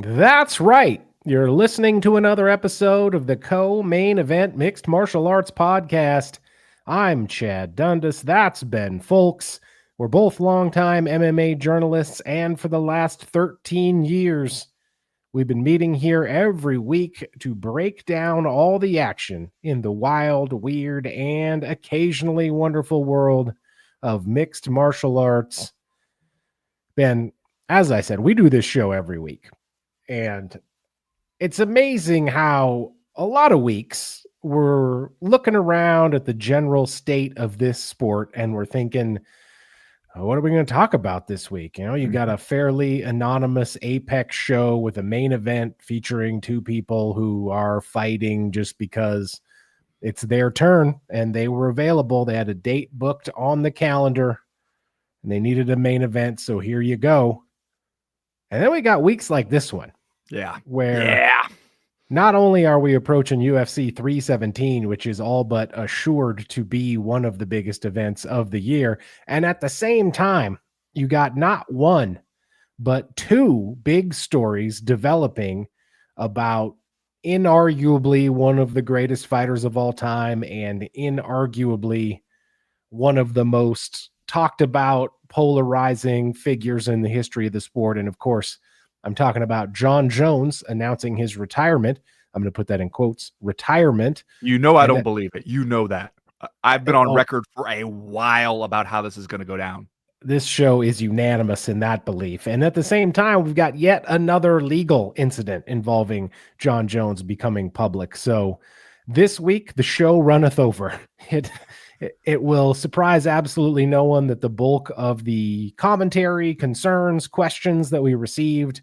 That's right. You're listening to another episode of the Co-Main Event Mixed Martial Arts Podcast. I'm Chad Dundas. That's Ben Folks. We're both longtime MMA journalists, and for the last 13 years, we've been meeting here every week to break down all the action in the wild, weird, and occasionally wonderful world of mixed martial arts. Ben, as I said, we do this show every week. And it's amazing how a lot of weeks we're looking around at the general state of this sport and we're thinking, what are we going to talk about this week? You know, you got a fairly anonymous Apex show with a main event featuring two people who are fighting just because it's their turn and they were available. They had a date booked on the calendar and they needed a main event. So here you go. And then we got weeks like this one. Where not only are we approaching UFC 317, which is all but assured to be one of the biggest events of the year, and at the same time, you got not one, but two big stories developing about inarguably one of the greatest fighters of all time and inarguably one of the most talked about, polarizing figures in the history of the sport. And of course, I'm talking about Jon Jones announcing his retirement. I'm going to put that in quotes, retirement. You know, I don't believe it. You know that. I've been on record for a while about how this is going to go down. This show is unanimous in that belief. And at the same time, we've got yet another legal incident involving Jon Jones becoming public. So this week, the show runneth over. It will surprise absolutely no one that the bulk of the commentary, concerns, questions that we received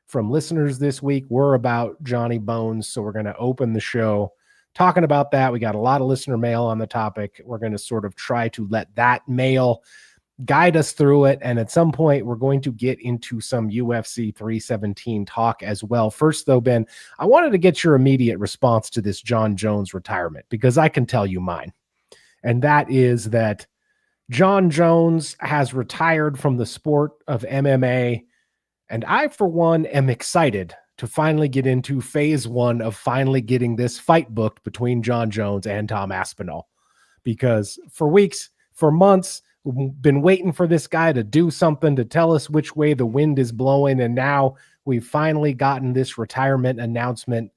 from listeners this week were about Johnny Bones. So we're going to open the show talking about that. We got a lot of listener mail on the topic. We're going to sort of try to let that mail guide us through it. And at some point, we're going to get into some UFC 317 talk as well. First, though, Ben, I wanted to get your immediate response to this Jon Jones retirement, because I can tell you mine. And that is that Jon Jones has retired from the sport of MMA. And I, for one, am excited to finally get into phase one of finally getting this fight booked between Jon Jones and Tom Aspinall. Because for weeks, for months, we've been waiting for this guy to do something to tell us which way the wind is blowing. And now we've finally gotten this retirement announcement.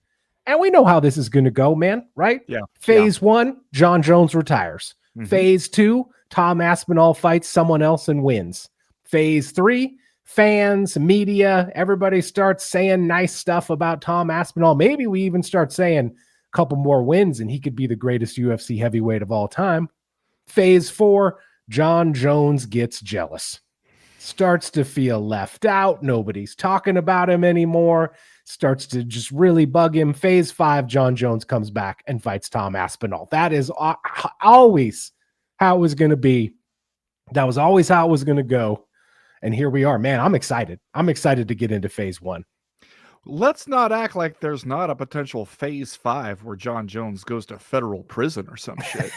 And we know how this is going to go, man, right? Yeah. Phase one, Jon Jones retires. Mm-hmm. Phase two, Tom Aspinall fights someone else and wins. Phase three, fans, media, everybody starts saying nice stuff about Tom Aspinall. Maybe we even start saying a couple more wins and he could be the greatest UFC heavyweight of all time. Phase four, Jon Jones gets jealous. Starts to feel left out. Nobody's talking about him anymore. Starts to just really bug him. Phase five, Jon Jones comes back and fights Tom Aspinall. That is always how it was going to be. That was always how it was going to go. And here we are, man. I'm excited. I'm excited to get into phase one. Let's not act like there's not a potential phase five where Jon Jones goes to federal prison or some shit.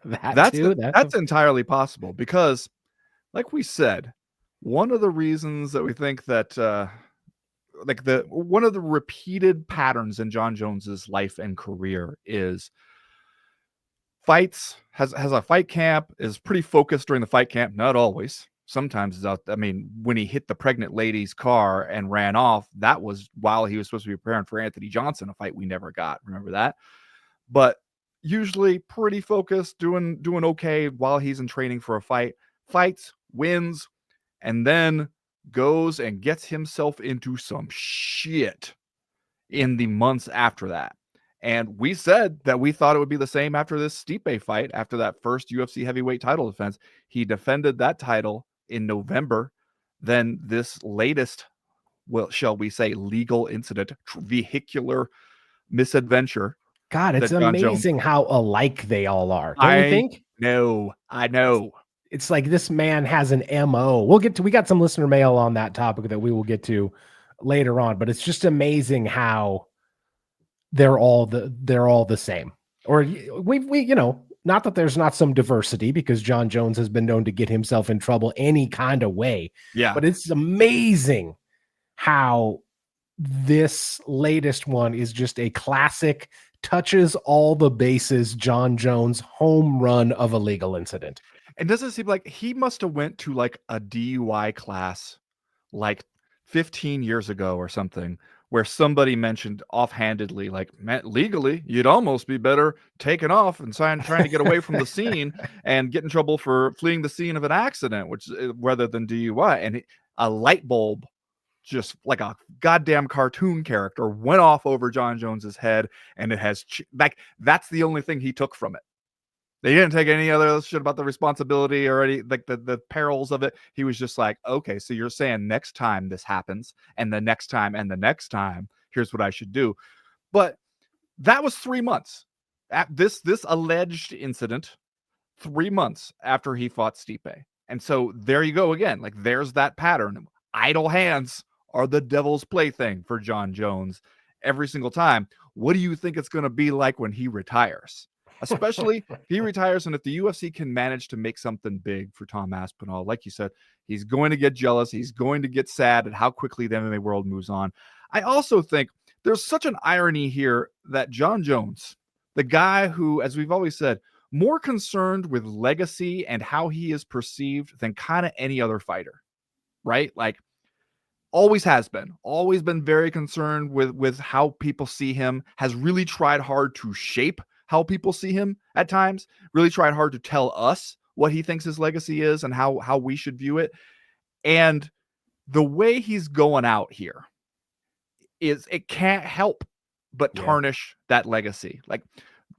That's entirely possible because, like we said, one of the reasons that we think that one of the repeated patterns in Jon Jones's life and career is fights, has a fight camp, is pretty focused during the fight camp. Not always. Sometimes it's out. I mean, when he hit the pregnant lady's car and ran off, that was while he was supposed to be preparing for Anthony Johnson, a fight we never got. Remember that? But usually pretty focused, doing okay while he's in training for a fight. Fights, wins, and then goes and gets himself into some shit in the months after that. And we said that we thought it would be the same after this Stipe fight, after that first UFC heavyweight title defense. He defended that title in November. Then this latest, well, shall we say, legal incident, vehicular misadventure. God, it's amazing how alike they all are. Don't you think? I know. It's like this man has an MO. We got some listener mail on that topic that we will get to later on, but it's just amazing how they're all the same. Or we not that there's not some diversity, because Jon Jones has been known to get himself in trouble any kind of way. Yeah. But it's amazing how this latest one is just a classic, touches all the bases Jon Jones home run of a legal incident. And doesn't it seem like he must have went to like a DUI class like 15 years ago or something, where somebody mentioned offhandedly, like, "Man, legally, you'd almost be better taking off and trying to get away from the scene and get in trouble for fleeing the scene of an accident, which rather than DUI." And a light bulb, just like a goddamn cartoon character, went off over Jon Jones's head, and it has like that's the only thing he took from it. They didn't take any other shit about the responsibility or any like the perils of it. He was just like, okay, so you're saying next time this happens, and the next time, and the next time, here's what I should do. But that was 3 months. At this alleged incident, 3 months after he fought Stipe. And so there you go again. Like there's that pattern. Idle hands are the devil's plaything for Jon Jones every single time. What do you think it's going to be like when he retires? Especially if he retires, and if the UFC can manage to make something big for Tom Aspinall, like you said, he's going to get jealous. He's going to get sad at how quickly the MMA world moves on. I also think there's such an irony here that Jon Jones, the guy who, as we've always said, more concerned with legacy and how he is perceived than kind of any other fighter, right? Like always been very concerned with how people see him, has really tried hard to shape how people see him at times, really tried hard to tell us what he thinks his legacy is and how we should view it. And the way he's going out here is it can't help but tarnish that legacy. Like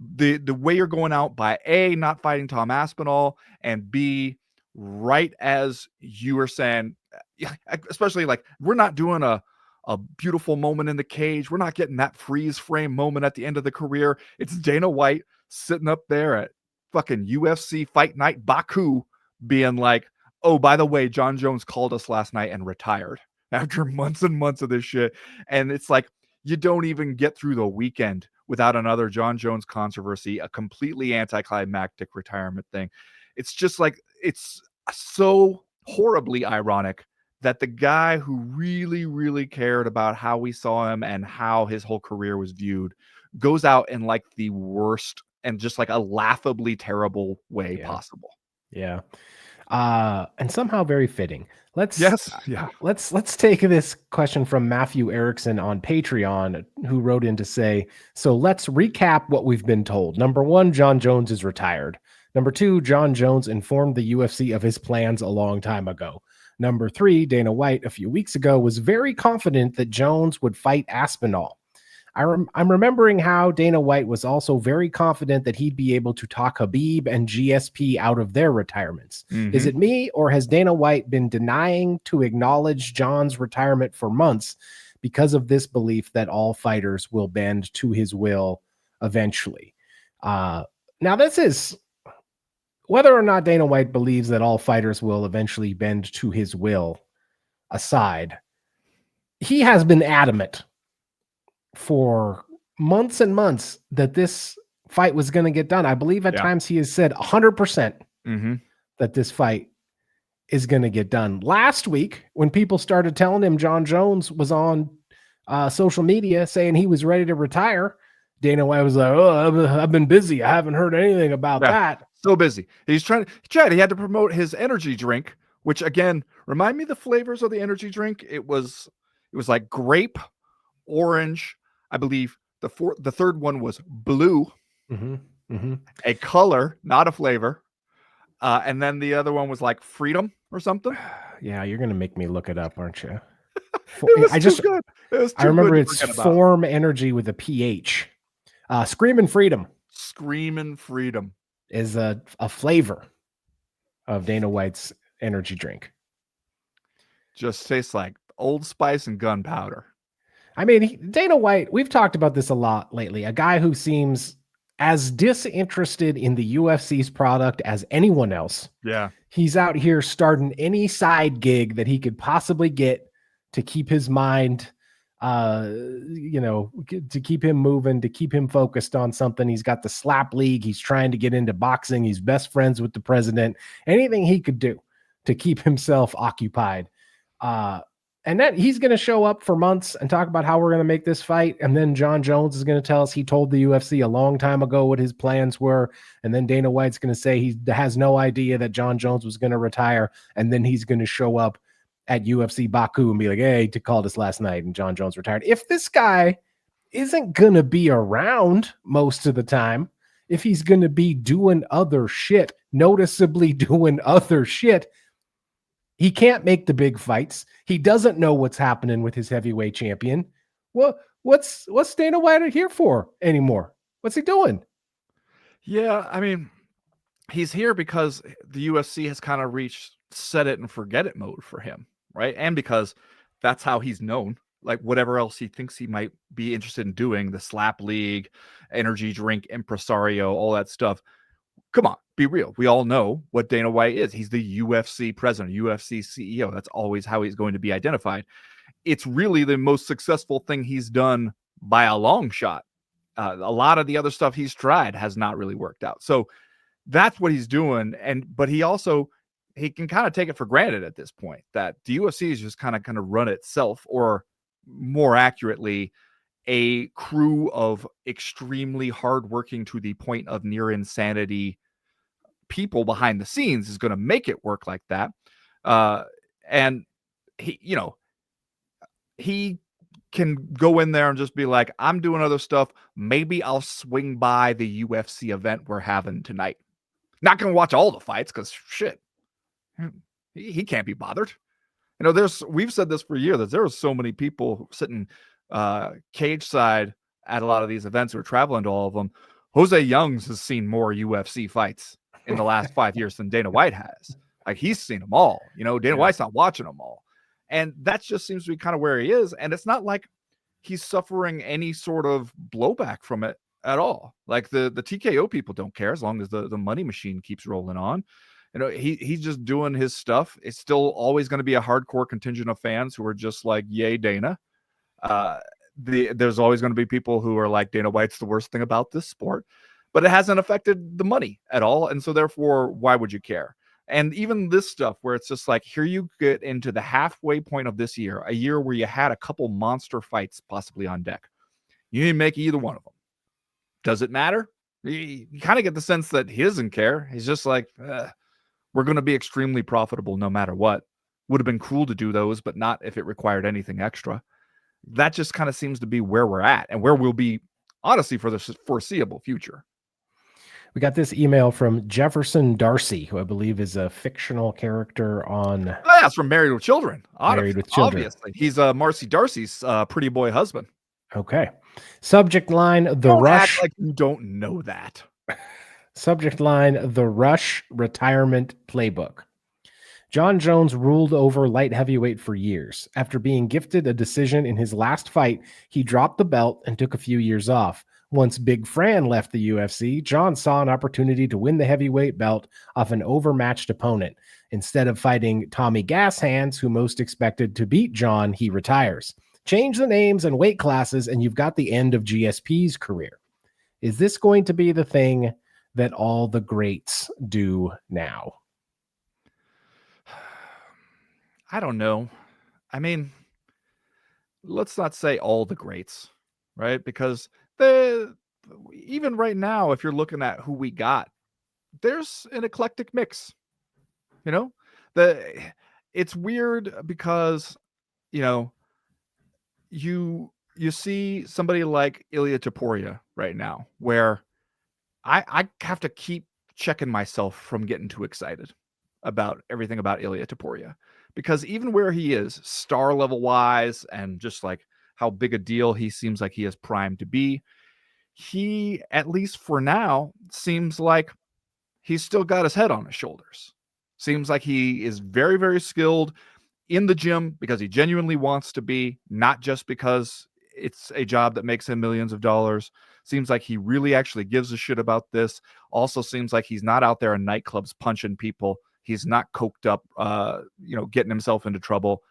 the way you're going out by A, not fighting Tom Aspinall, and B, right as you were saying, especially like we're not doing a beautiful moment in the cage. We're not getting that freeze frame moment at the end of the career. It's Dana White sitting up there at fucking UFC Fight Night Baku being like, oh, by the way, Jon Jones called us last night and retired after months and months of this shit. And it's like, you don't even get through the weekend without another Jon Jones controversy, a completely anticlimactic retirement thing. It's just like, it's so horribly ironic that the guy who really, really cared about how we saw him and how his whole career was viewed goes out in like the worst and just like a laughably terrible way possible. Yeah. And somehow very fitting. Let's take this question from Matthew Erickson on Patreon, who wrote in to say, so let's recap what we've been told. Number 1, Jon Jones is retired. Number 2, Jon Jones informed the UFC of his plans a long time ago. Number 3, Dana White a few weeks ago was very confident that Jones would fight Aspinall. I'm remembering how Dana White was also very confident that he'd be able to talk Khabib and GSP out of their retirements. Mm-hmm. Is it me, or has Dana White been denying to acknowledge Jon's retirement for months because of this belief that all fighters will bend to his will eventually? Now, this is whether or not Dana White believes that all fighters will eventually bend to his will aside. He has been adamant for months and months that this fight was going to get done. I believe at times he has said 100% that this fight is going to get done. Last week, when people started telling him Jon Jones was on social media saying he was ready to retire, Dana White was like, oh, I've been busy. I haven't heard anything about that. So busy. He's trying to, Chad, he had to promote his energy drink, which again, remind me the flavors of the energy drink. It was like grape, orange, I believe the third one was blue, a color, not a flavor. And then the other one was like freedom or something. Yeah, you're going to make me look it up, aren't you? Good. I remember it's Form Energy with a PH. Screamin' Freedom. Screamin' Freedom is a flavor of Dana White's energy drink. Just tastes like Old Spice and gunpowder. I mean, Dana White, we've talked about this a lot lately, a guy who seems as disinterested in the UFC's product as anyone else. Yeah. He's out here starting any side gig that he could possibly get to keep his mind, to keep him moving, to keep him focused on something. He's got the slap league. He's trying to get into boxing. He's best friends with the president. Anything he could do to keep himself occupied. And then he's going to show up for months and talk about how we're going to make this fight. And then Jon Jones is going to tell us he told the UFC a long time ago what his plans were. And then Dana White's going to say he has no idea that Jon Jones was going to retire. And then he's going to show up at UFC Baku and be like, hey, to call this last night. And Jon Jones retired. If this guy isn't going to be around most of the time, if he's going to be doing other shit, noticeably doing other shit, he can't make the big fights. He doesn't know what's happening with his heavyweight champion. Well, what's Dana White here for anymore? What's he doing? Yeah, I mean, he's here because the UFC has kind of reached set it and forget it mode for him, right? And because that's how he's known. Like whatever else he thinks he might be interested in doing, the slap league, energy drink, impresario, all that stuff. Come on, be real. We all know what Dana White is. He's the UFC president, UFC CEO. That's always how he's going to be identified. It's really the most successful thing he's done by a long shot. A lot of the other stuff he's tried has not really worked out. So that's what he's doing. But he can kind of take it for granted at this point that the UFC is just kind of run itself, or more accurately, a crew of extremely hardworking to the point of near insanity people behind the scenes is going to make it work like that. And he can go in there and just be like, I'm doing other stuff. Maybe I'll swing by the UFC event we're having tonight. Not going to watch all the fights because shit, he can't be bothered. We've said this for years that there are so many people sitting cage side at a lot of these events who are traveling to all of them. Jose Youngs has seen more UFC fights in the last 5 years than Dana White has. Like, he's seen them all. Dana White's not watching them all. And that just seems to be kind of where he is. And it's not like he's suffering any sort of blowback from it at all. Like the TKO people don't care as long as the money machine keeps rolling on. He's just doing his stuff. It's still always going to be a hardcore contingent of fans who are just like, yay, Dana. There's always going to be people who are like, Dana White's the worst thing about this sport, but it hasn't affected the money at all. And so therefore, why would you care? And even this stuff where it's just like, here you get into the halfway point of this year, a year where you had a couple monster fights possibly on deck. You didn't make either one of them. Does it matter? You kind of get the sense that he doesn't care. He's just like, we're going to be extremely profitable no matter what. Would have been cool to do those, but not if it required anything extra. That just kind of seems to be where we're at and where we'll be, honestly, for the foreseeable future. We got this email from Jefferson Darcy, who I believe is a fictional character on... Oh, yeah, it's from Married with Children. Married with Children. Obviously. He's Marcy Darcy's pretty boy husband. Okay. Subject line, Don't Rush... act like you don't know that. Subject line, The Rush Retirement Playbook. Jon Jones ruled over light heavyweight for years. After being gifted a decision in his last fight, he dropped the belt and took a few years off. Once Big Fran left the UFC, Jon saw an opportunity to win the heavyweight belt off an overmatched opponent. Instead of fighting Tommy Gas Hands, who most expected to beat Jon, he retires. Change the names and weight classes, and you've got the end of GSP's career. Is this going to be the thing that all the greats do now? I don't know. I mean, let's not say all the greats, right? Because even right now, if you're looking at who we got, there's an eclectic mix. It's weird because you see somebody like Ilia Topuria right now, where I have to keep checking myself from getting too excited about everything about Ilia Topuria, because even where he is star level wise and just like how big a deal he seems like he is primed to be, he, at least for now, seems like he's still got his head on his shoulders. Seems like he is very, very skilled in the gym because he genuinely wants to be, not just because it's a job that makes him millions of dollars. Seems like he really actually gives a shit about this. Also seems like he's not out there in nightclubs punching people. He's not coked up, getting himself into trouble.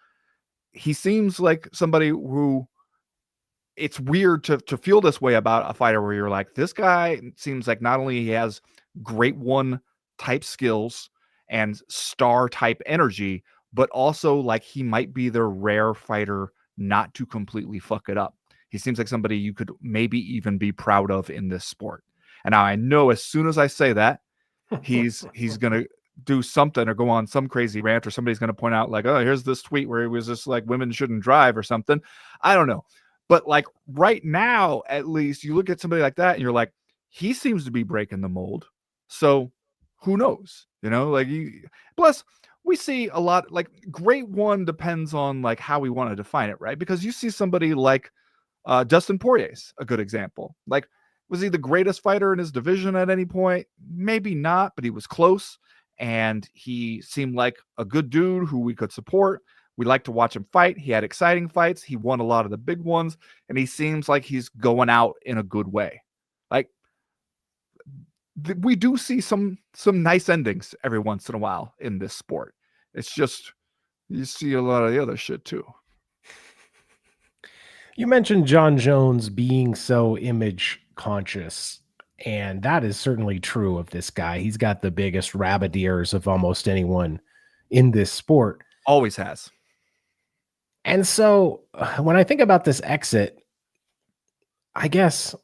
He seems like somebody who, it's weird to feel this way about a fighter where you're like, this guy seems like not only he has great one type skills and star type energy, but also like he might be the rare fighter not to completely fuck it up. He seems like somebody you could maybe even be proud of in this sport. And now I know as soon as I say that, he's gonna do something or go on some crazy rant, or somebody's gonna point out like, oh, here's this tweet where he was just like women shouldn't drive or something. I don't know. But like right now, at least you look at somebody like that and you're like, he seems to be breaking the mold. So who knows? Like plus we see a lot like great one depends on like how we want to define it, right? Because you see somebody like Dustin Poirier's a good example. Like, was he the greatest fighter in his division at any point? Maybe not, but he was close. And he seemed like a good dude who we could support. We like to watch him fight. He had exciting fights. He won a lot of the big ones. And he seems like he's going out in a good way. Like, we do see some nice endings every once in a while in this sport. It's just, you see a lot of the other shit too. You mentioned Jon Jones being so image conscious, and that is certainly true of this guy. He's got the biggest rabbit ears of almost anyone in this sport. Always has. And so when I think about this exit, I guess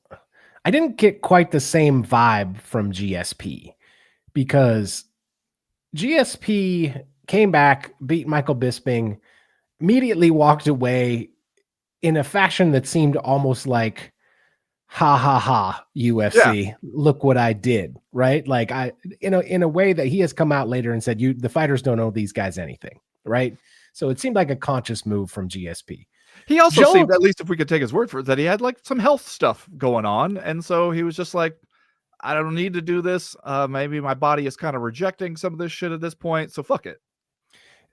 I didn't get quite the same vibe from GSP, because GSP came back, beat Michael Bisping, immediately walked away in a fashion that seemed almost like, ha ha ha, UFC, look what I did, right? Like in a way that he has come out later and said, the fighters don't owe these guys anything, right? So it seemed like a conscious move from GSP. He also seemed, at least if we could take his word for it, that he had like some health stuff going on. And so he was just like, I don't need to do this. Maybe my body is kind of rejecting some of this shit at this point. So fuck it.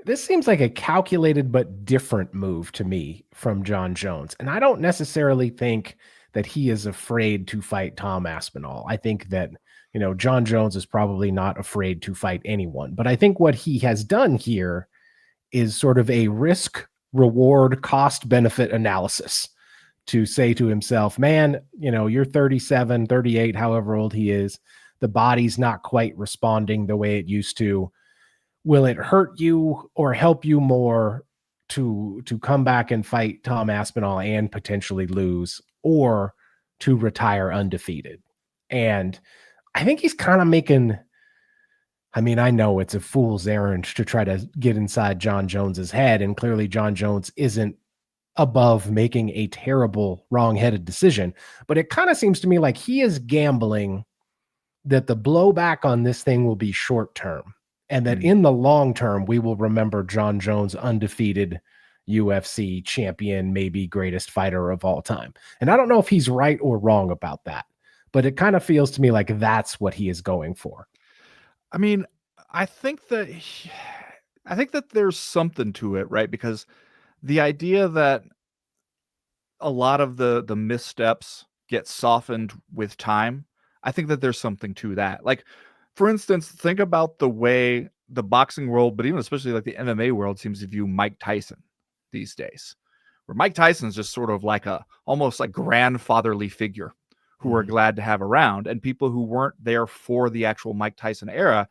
This seems like a calculated but different move to me from Jon Jones. And I don't necessarily think that he is afraid to fight Tom Aspinall. I think that, Jon Jones is probably not afraid to fight anyone. But I think what he has done here is sort of a risk, reward, cost benefit analysis to say to himself, man, you're 37, 38, however old he is. The body's not quite responding the way it used to. Will it hurt you or help you more to come back and fight Tom Aspinall and potentially lose, or to retire undefeated? And I think he's kind of making, I mean, I know it's a fool's errand to try to get inside Jon Jones's head, and clearly Jon Jones isn't above making a terrible wrong-headed decision, but it kind of seems to me like he is gambling that the blowback on this thing will be short-term, and that in the long term, we will remember Jon Jones undefeated UFC champion, maybe greatest fighter of all time. And I don't know if he's right or wrong about that, but it kind of feels to me like that's what he is going for. I mean, I think that there's something to it, right? Because the idea that a lot of the missteps get softened with time, I think that there's something to that. Like, for instance, think about the way the boxing world, but even especially like the MMA world, seems to view Mike Tyson these days, where Mike Tyson's just sort of like a almost like grandfatherly figure who we're glad to have around, and people who weren't there for the actual Mike Tyson era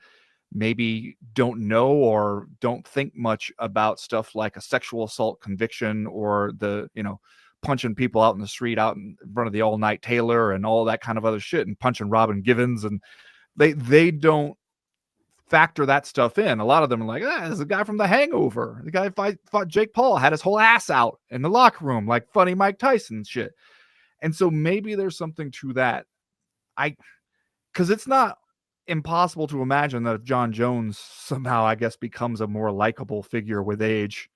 maybe don't know or don't think much about stuff like a sexual assault conviction, or the, punching people out in the street out in front of the All Night Taylor and all that kind of other shit, and punching Robin Givens. And they don't factor that stuff in. A lot of them are like, there's a guy from The Hangover. The guy fought Jake Paul, had his whole ass out in the locker room, like funny Mike Tyson shit. And so maybe there's something to that. Because it's not impossible to imagine that if Jon Jones somehow, I guess, becomes a more likable figure with age,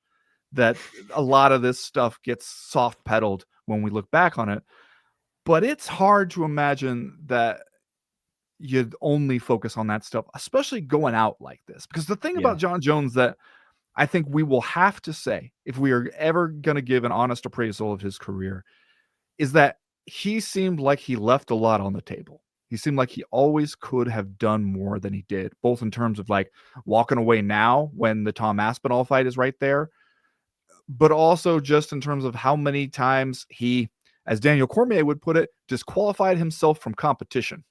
that a lot of this stuff gets soft pedaled when we look back on it. But it's hard to imagine that you'd only focus on that stuff, especially going out like this. Because the thing about Jon Jones that I think we will have to say, if we are ever going to give an honest appraisal of his career, is that he seemed like he left a lot on the table. He seemed like he always could have done more than he did, both in terms of like walking away now when the Tom Aspinall fight is right there, but also just in terms of how many times he, as Daniel Cormier would put it, disqualified himself from competition.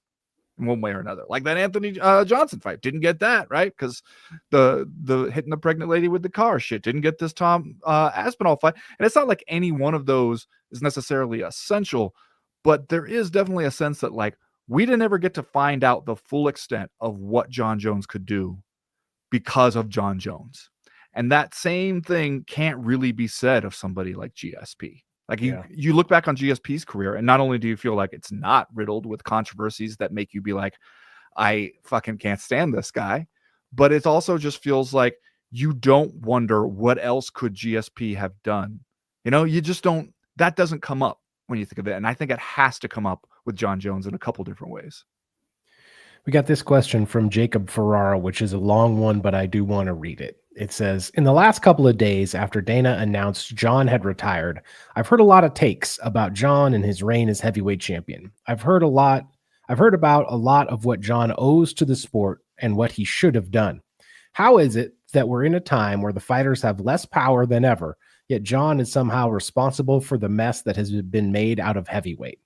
in one way or another. Like that Anthony Johnson fight, didn't get that, right? Because the hitting the pregnant lady with the car shit didn't get this Tom Aspinall fight. And it's not like any one of those is necessarily essential, but there is definitely a sense that like we didn't ever get to find out the full extent of what Jon Jones could do because of Jon Jones. And that same thing can't really be said of somebody like GSP. Like you look back on GSP's career, and not only do you feel like it's not riddled with controversies that make you be like, I fucking can't stand this guy, but it also just feels like you don't wonder what else could GSP have done. You know, you just don't, that doesn't come up when you think of it. And I think it has to come up with Jon Jones in a couple different ways. We got this question from Jacob Ferrara, which is a long one, but I do want to read it. It says, in the last couple of days after Dana announced Jon had retired, I've heard a lot of takes about Jon and his reign as heavyweight champion. I've heard about a lot of what Jon owes to the sport and what he should have done. How is it that we're in a time where the fighters have less power than ever, yet Jon is somehow responsible for the mess that has been made out of heavyweight?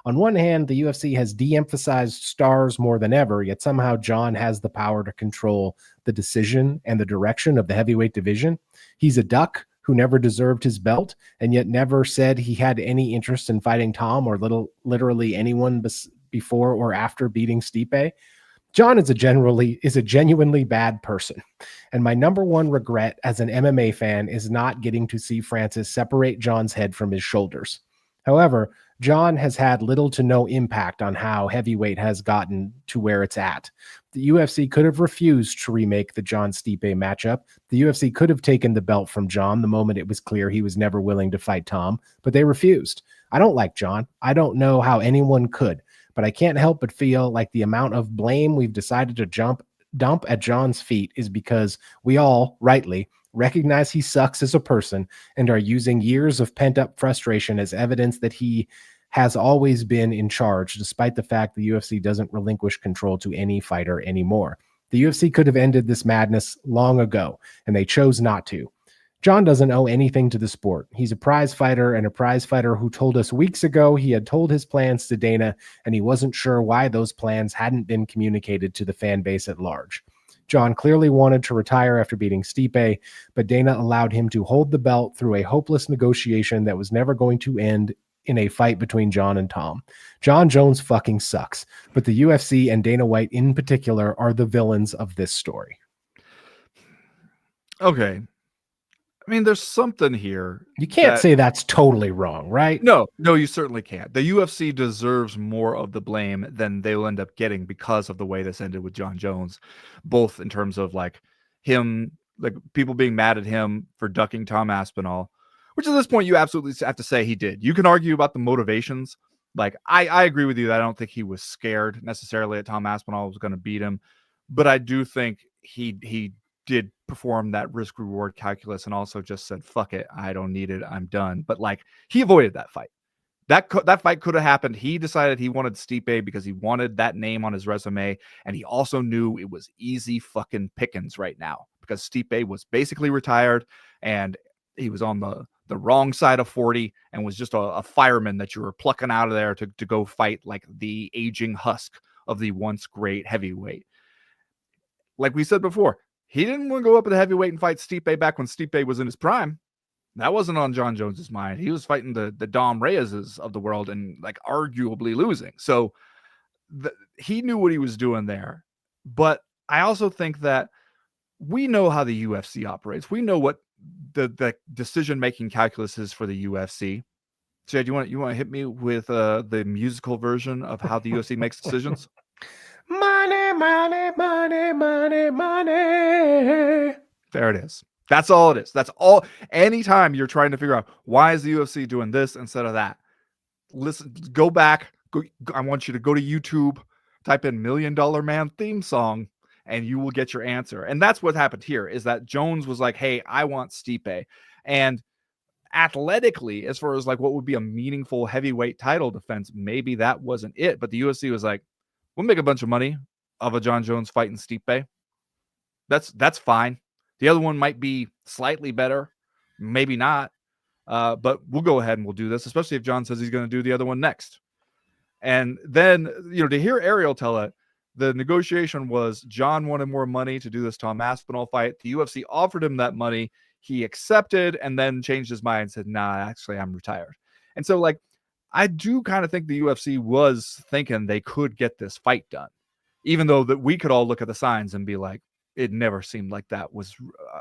On one hand, the UFC has de-emphasized stars more than ever, yet somehow Jon has the power to control the decision and the direction of the heavyweight division. He's a duck who never deserved his belt and yet never said he had any interest in fighting Tom or literally anyone before or after beating Stipe. Jon is a genuinely bad person. And my number one regret as an MMA fan is not getting to see Francis separate Jon's head from his shoulders. However, Jon has had little to no impact on how heavyweight has gotten to where it's at. The UFC could have refused to remake the Jon Stipe matchup. The UFC could have taken the belt from Jon the moment it was clear he was never willing to fight Tom, but they refused. I don't like Jon. I don't know how anyone could, but I can't help but feel like the amount of blame we've decided to dump at Jon's feet is because we all, rightly, recognize he sucks as a person and are using years of pent-up frustration as evidence that he has always been in charge, despite the fact the UFC doesn't relinquish control to any fighter anymore. The UFC could have ended this madness long ago, and they chose not to. Jon doesn't owe anything to the sport. He's a prize fighter, and a prize fighter who told us weeks ago he had told his plans to Dana, and he wasn't sure why those plans hadn't been communicated to the fan base at large. Jon clearly wanted to retire after beating Stipe, but Dana allowed him to hold the belt through a hopeless negotiation that was never going to end in a fight between Jon and Tom. Jon Jones fucking sucks, but the UFC and Dana White in particular are the villains of this story. Okay. I mean, there's something here. You can't say that's totally wrong, right? No, you certainly can't. The UFC deserves more of the blame than they'll end up getting because of the way this ended with Jon Jones, both in terms of like him, like people being mad at him for ducking Tom Aspinall, which at this point you absolutely have to say he did. You can argue about the motivations. Like I agree with you that I don't think he was scared necessarily that Tom Aspinall was going to beat him, but I do think he did perform that risk reward calculus and also just said, fuck it, I don't need it, I'm done. But like he avoided that fight. That fight could have happened. He decided he wanted Stipe because he wanted that name on his resume, and he also knew it was easy fucking pickings right now because Stipe was basically retired and he was on the wrong side of 40 and was just a fireman that you were plucking out of there to go fight like the aging husk of the once great heavyweight. Like we said before, he didn't want to go up at the heavyweight and fight Stipe back when Stipe was in his prime. That wasn't on Jon Jones's mind. He was fighting the Dom Reyeses of the world and like arguably losing. So he knew what he was doing there. But I also think that we know how the UFC operates. We know what the decision-making calculus is for the UFC. Chad, you want to hit me with the musical version of how the UFC makes decisions? Money, money, money, money, money. There it is. That's all it is. That's all. Anytime you're trying to figure out why is the UFC doing this instead of that, listen, go back. I want you to go to YouTube, type in $1 Million Man theme song, and you will get your answer. And that's what happened here is that Jones was like, hey, I want Stipe. And athletically, as far as like what would be a meaningful heavyweight title defense, maybe that wasn't it. But the UFC was like, we'll make a bunch of money of a Jon Jones fighting Stipe. That's fine. The other one might be slightly better, maybe not. But we'll go ahead and we'll do this, especially if Jon says he's going to do the other one next. And then, to hear Ariel tell it, the negotiation was Jon wanted more money to do this Tom Aspinall fight. The UFC offered him that money. He accepted and then changed his mind and said, nah, actually, I'm retired. And so, I do kind of think the UFC was thinking they could get this fight done, even though that we could all look at the signs and be like, it never seemed like that was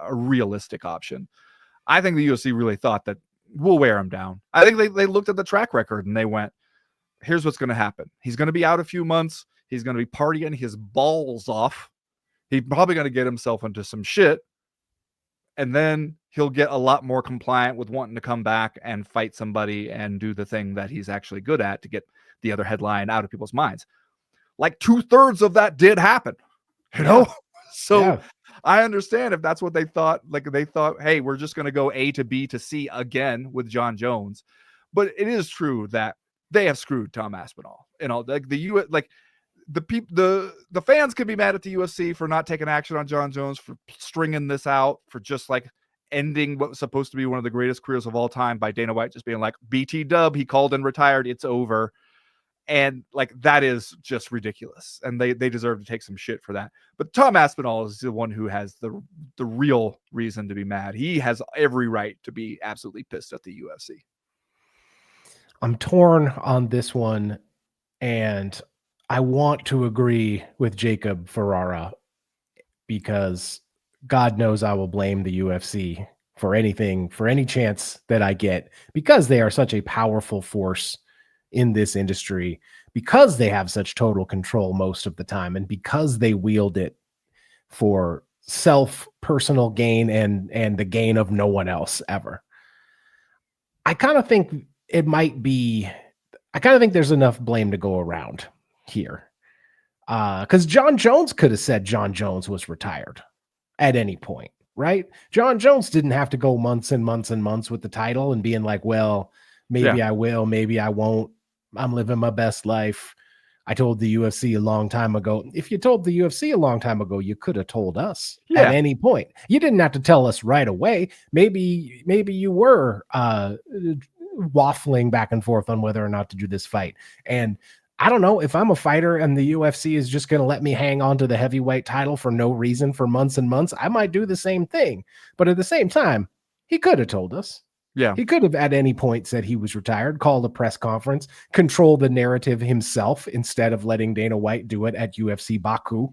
a realistic option. I think the UFC really thought that we'll wear him down. I think they looked at the track record and they went, here's what's going to happen. He's going to be out a few months. He's going to be partying his balls off. He's probably going to get himself into some shit. And then he'll get a lot more compliant with wanting to come back and fight somebody and do the thing that he's actually good at to get the other headline out of people's minds. Like 2/3 of that did happen, So yeah. I understand if that's what they thought. Like they thought, hey, we're just going to go A to B to C again with Jon Jones. But it is true that they have screwed Tom Aspinall. The fans could be mad at the UFC for not taking action on Jon Jones, for stringing this out, for just ending what was supposed to be one of the greatest careers of all time by Dana White just being like, BT dub, he called and retired, it's over. And that is just ridiculous. And they deserve to take some shit for that. But Tom Aspinall is the one who has the real reason to be mad. He has every right to be absolutely pissed at the UFC. I'm torn on this one, and I want to agree with Jacob Ferrara because God knows I will blame the UFC for anything, for any chance that I get, because they are such a powerful force in this industry, because they have such total control most of the time, and because they wield it for personal gain and the gain of no one else ever. I kind of think there's enough blame to go around here. Because Jon Jones could have said Jon Jones was retired at any point, right? Jon Jones didn't have to go months and months and months with the title and being like, well, maybe I will, maybe I won't. I'm living my best life. I told the UFC a long time ago. If you told the UFC a long time ago, you could have told us at any point. You didn't have to tell us right away. Maybe you were waffling back and forth on whether or not to do this fight. And I don't know, if I'm a fighter and the UFC is just going to let me hang on to the heavyweight title for no reason for months and months, I might do the same thing. But at the same time, he could have told us. Yeah. He could have at any point said he was retired, called a press conference, control the narrative himself instead of letting Dana White do it at UFC Baku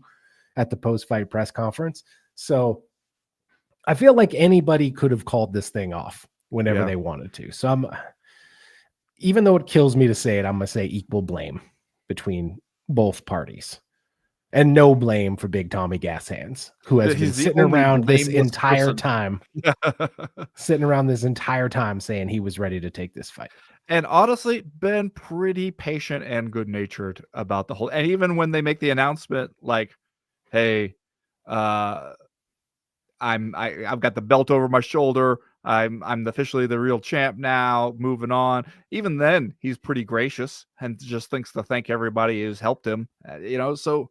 at the post-fight press conference. So I feel like anybody could have called this thing off whenever they wanted to. So even though it kills me to say it, I'm going to say equal blame between both parties. And no blame for Big Tommy Gas Hands, who has been sitting around this entire time, saying he was ready to take this fight. And honestly, been pretty patient and good-natured about the whole. And even when they make the announcement, like, "Hey, I've got the belt over my shoulder. I'm officially the real champ now. Moving on." Even then, he's pretty gracious and just thinks to thank everybody who's helped him. So.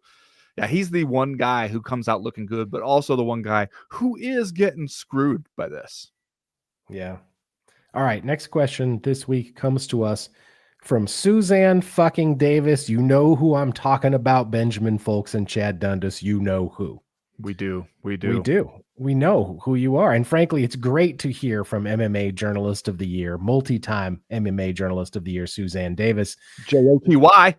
Yeah, he's the one guy who comes out looking good, but also the one guy who is getting screwed by this. Yeah. All right. Next question this week comes to us from Suzanne fucking Davis. You know who I'm talking about, Benjamin Folks and Chad Dundas. You know who. We do. We know who you are. And frankly, it's great to hear from MMA Journalist of the Year, multi-time MMA Journalist of the Year, Suzanne Davis. JOTY.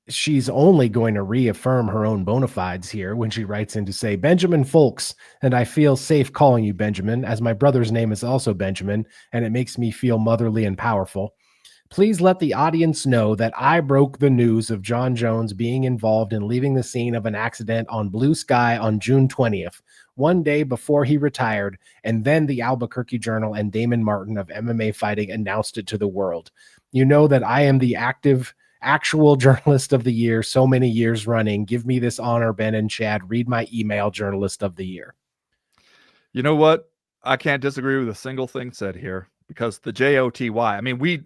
She's only going to reaffirm her own bona fides here when she writes in to say, Benjamin Folks, and I feel safe calling you Benjamin, as my brother's name is also Benjamin, and it makes me feel motherly and powerful. Please let the audience know that I broke the news of Jon Jones being involved in leaving the scene of an accident on Blue Sky on June 20th, one day before he retired, and then the Albuquerque Journal and Damon Martin of MMA Fighting announced it to the world. You know that I am the actual Journalist of the Year so many years running. Give me this honor, Ben and Chad. Read my email, Journalist of the Year. You know what? I can't disagree with a single thing said here, because the JOTY, I mean,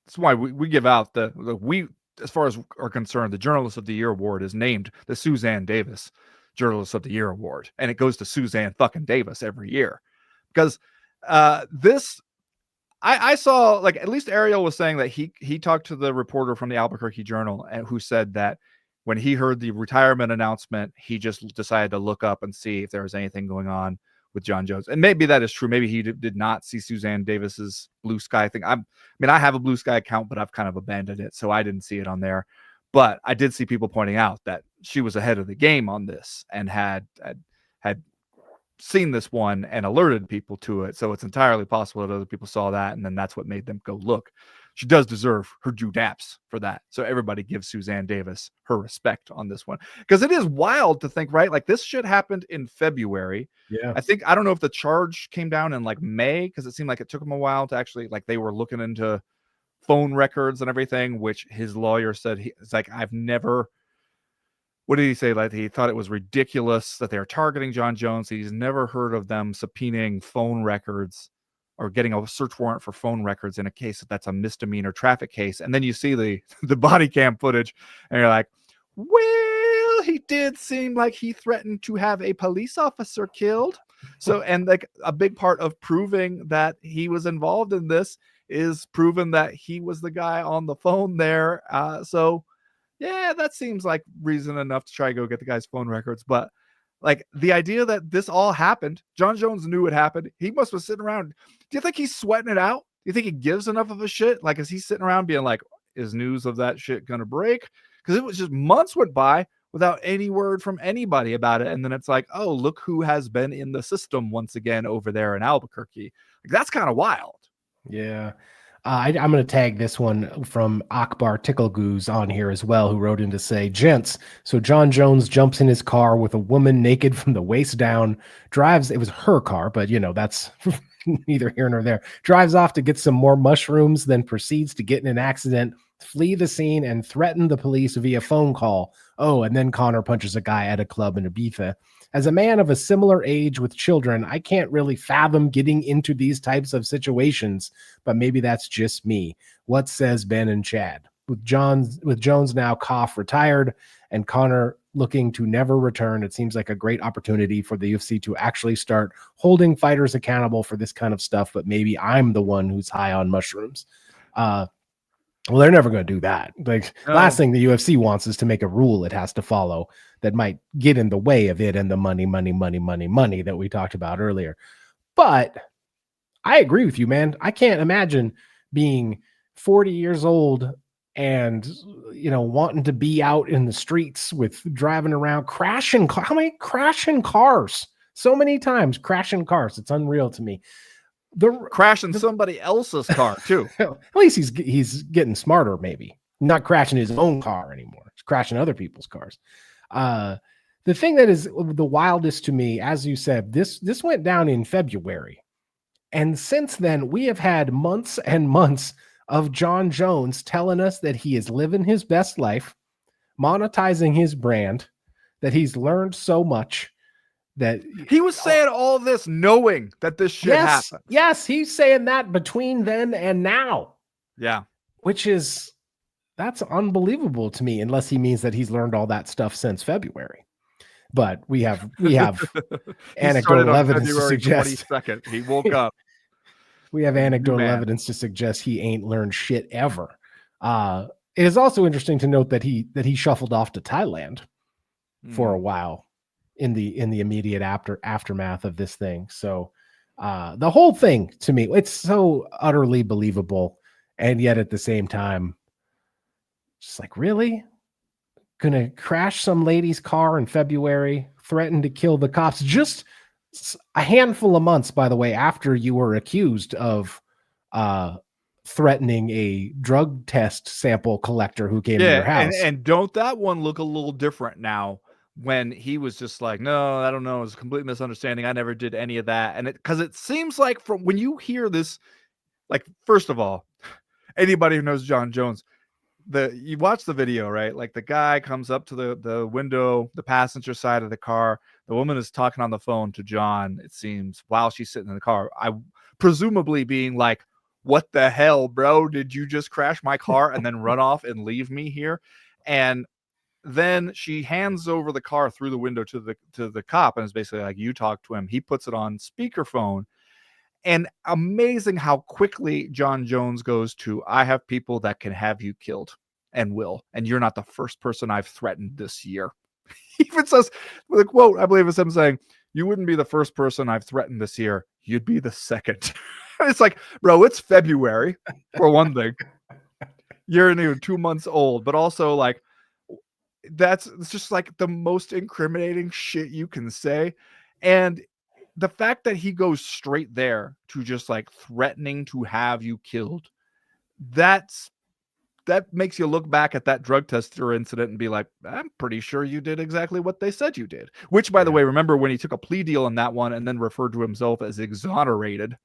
that's why we give out as far as are concerned, the Journalist of the Year award is named the Suzanne Davis Journalist of the Year award. And it goes to Suzanne fucking Davis every year, because I saw, like, at least Ariel was saying that he talked to the reporter from the Albuquerque Journal, and who said that when he heard the retirement announcement, he just decided to look up and see if there was anything going on with Jon Jones. And maybe that is true. Maybe he did not see Suzanne Davis's Blue Sky thing. I mean, I have a Blue Sky account, but I've kind of abandoned it, so I didn't see it on there. But I did see people pointing out that she was ahead of the game on this and had seen this one and alerted people to it. So it's entirely possible that other people saw that, and then that's what made them go look. She does deserve her due daps for that. So everybody gives Suzanne Davis her respect on this one, because it is wild to think, right? Like, this shit happened in February. Yeah. I don't know if the charge came down in like May, because it seemed like it took them a while to actually, like, they were looking into phone records and everything, which his lawyer said it's like, I've never, what did he say? Like, he thought it was ridiculous that they were targeting Jon Jones. He's never heard of them subpoenaing phone records or getting a search warrant for phone records in a case that's a misdemeanor traffic case. And then you see the body cam footage, and you're like, well, he did seem like he threatened to have a police officer killed. So, and like a big part of proving that he was involved in this is proving that he was the guy on the phone there. So yeah, that seems like reason enough to try to go get the guy's phone records. But like, the idea that this all happened, Jon Jones knew it happened. He must have sitting around. Do you think he's sweating it out? Do you think he gives enough of a shit? Like, is he sitting around being like, is news of that shit gonna break? Because it was just months went by without any word from anybody about it. And then it's like, oh, look who has been in the system once again over there in Albuquerque. Like, that's kind of wild. Yeah. I'm going to tag this one from Akbar Ticklegoose on here as well, who wrote in to say, gents, so Jon Jones jumps in his car with a woman naked from the waist down, drives, it was her car, but that's neither here nor there, drives off to get some more mushrooms, then proceeds to get in an accident, flee the scene, and threaten the police via phone call. Oh, and then Connor punches a guy at a club in Ibiza. As a man of a similar age with children, I can't really fathom getting into these types of situations, but maybe that's just me. What says Ben and Chad? With Jones now retired and Connor looking to never return, it seems like a great opportunity for the UFC to actually start holding fighters accountable for this kind of stuff, but maybe I'm the one who's high on mushrooms. Well, they're never going to do that. Like, No. last thing the UFC wants is to make a rule it has to follow that might get in the way of it and the money that we talked about earlier. But I agree with you, man. I can't imagine being 40 years old and, wanting to be out in the streets with driving around, crashing. How many crashing cars? So many times crashing cars. It's unreal to me. Crashing somebody else's car too. At least he's getting smarter, maybe not crashing his own car anymore. He's crashing other people's cars. The thing that is the wildest to me, as you said, this went down in February, and since then we have had months and months of Jon Jones telling us that he is living his best life, monetizing his brand, that he's learned so much. That he was saying all this knowing that this shit happened. Yes, he's saying that between then and now. Yeah. That's unbelievable to me, unless he means that he's learned all that stuff since February. But we have anecdotal evidence to suggest 22nd, he woke up. We have anecdotal evidence to suggest he ain't learned shit ever. It is also interesting to note that he shuffled off to Thailand for a while in the immediate aftermath of this thing. So the whole thing, to me, it's so utterly believable, and yet at the same time, just like, really gonna crash some lady's car in February, threaten to kill the cops just a handful of months, by the way, after you were accused of threatening a drug test sample collector who came to your house. And don't that one look a little different now, when he was just like, no, I don't know, it was a complete misunderstanding, I never did any of that. And because it seems like, from when you hear this, like, first of all, anybody who knows Jon Jones, you watch the video, right? Like, the guy comes up to the window, the passenger side of the car. The woman is talking on the phone to Jon, it seems, while she's sitting in the car. I presumably being like, what the hell, bro? Did you just crash my car and then run off and leave me here? And then she hands over the car through the window to the cop and is basically like, you talk to him. He puts it on speakerphone. And amazing how quickly Jon Jones goes to, I have people that can have you killed and will, and you're not the first person I've threatened this year. He even says, the quote, I believe it's him saying, you wouldn't be the first person I've threatened this year. You'd be the second. It's like, bro, it's February for one thing. You're even 2 months old, but also like, it's just like the most incriminating shit you can say. And the fact that he goes straight there to just like threatening to have you killed, that makes you look back at that drug tester incident and be like, I'm pretty sure you did exactly what they said you did. Which, by the way, remember when he took a plea deal in that one and then referred to himself as exonerated.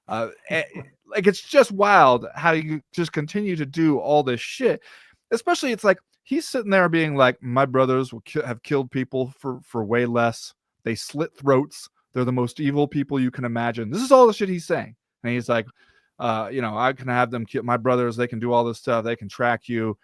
Like, it's just wild how you just continue to do all this shit. Especially, it's like he's sitting there being like, my brothers will have killed people for way less. They slit throats. They're the most evil people you can imagine. This is all the shit he's saying. And he's like, I can have them kill my brothers. They can do all this stuff. They can track you.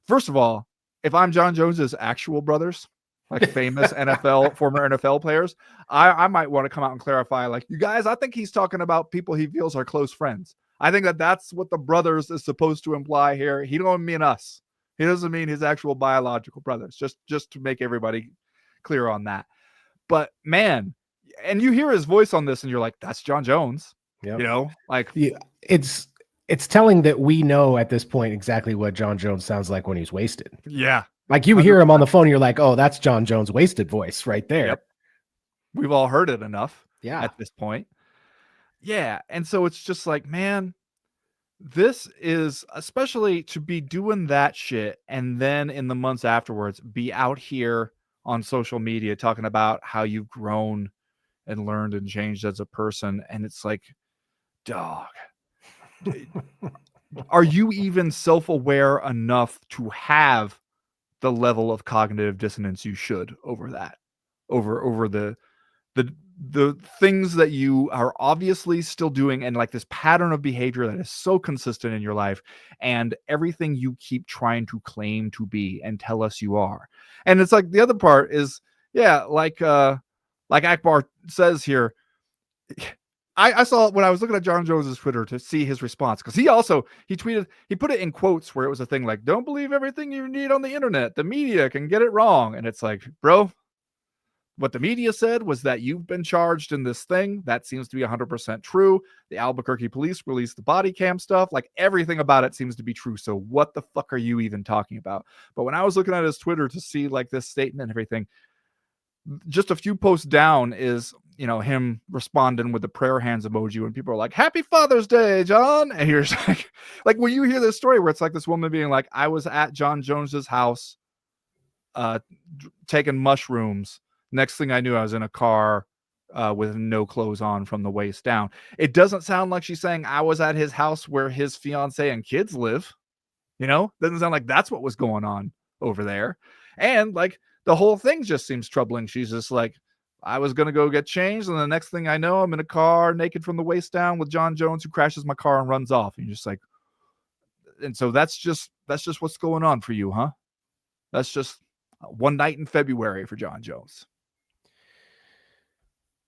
First of all, if I'm Jon Jones's actual brothers, like famous former NFL players, I might want to come out and clarify, like, you guys, I think he's talking about people he feels are close friends. I think that's what the brothers is supposed to imply here. He don't mean us. He doesn't mean his actual biological brothers, just to make everybody clear on that. But man, and you hear his voice on this and you're like, that's Jon Jones. Yep. Like, it's telling that we know at this point exactly what Jon Jones sounds like when he's wasted. Yeah. Like, you 100%. Hear him on the phone, you're like, oh, that's Jon Jones' wasted voice right there. Yep. We've all heard it enough at this point. Yeah. And so it's just like, man, this is, especially to be doing that shit and then in the months afterwards be out here on social media talking about how you've grown and learned and changed as a person. And it's like, dog, are you even self-aware enough to have the level of cognitive dissonance you should over that, over the things that you are obviously still doing, and like this pattern of behavior that is so consistent in your life, and everything you keep trying to claim to be and tell us you are. And it's like, the other part is, like Akbar says here, I saw when I was looking at Jon Jones's Twitter to see his response, because he tweeted, he put it in quotes where it was a thing like, don't believe everything you read on the internet. The media can get it wrong. And it's like, bro, what the media said was that you've been charged in this thing. That seems to be 100% true. The Albuquerque police released the body cam stuff. Like, everything about it seems to be true. So what the fuck are you even talking about? But when I was looking at his Twitter to see like this statement and everything, just a few posts down is, him responding with the prayer hands emoji when people are like, happy Father's Day, Jon. And you're like when you hear this story where it's like this woman being like, I was at Jon Jones's house, taking mushrooms. Next thing I knew, I was in a car with no clothes on from the waist down. It doesn't sound like she's saying I was at his house where his fiance and kids live. Doesn't sound like that's what was going on over there. And like, the whole thing just seems troubling. She's just like, I was going to go get changed, and the next thing I know, I'm in a car naked from the waist down with Jon Jones, who crashes my car and runs off. And you're just like, and so that's just what's going on for you, huh? That's just one night in February for Jon Jones.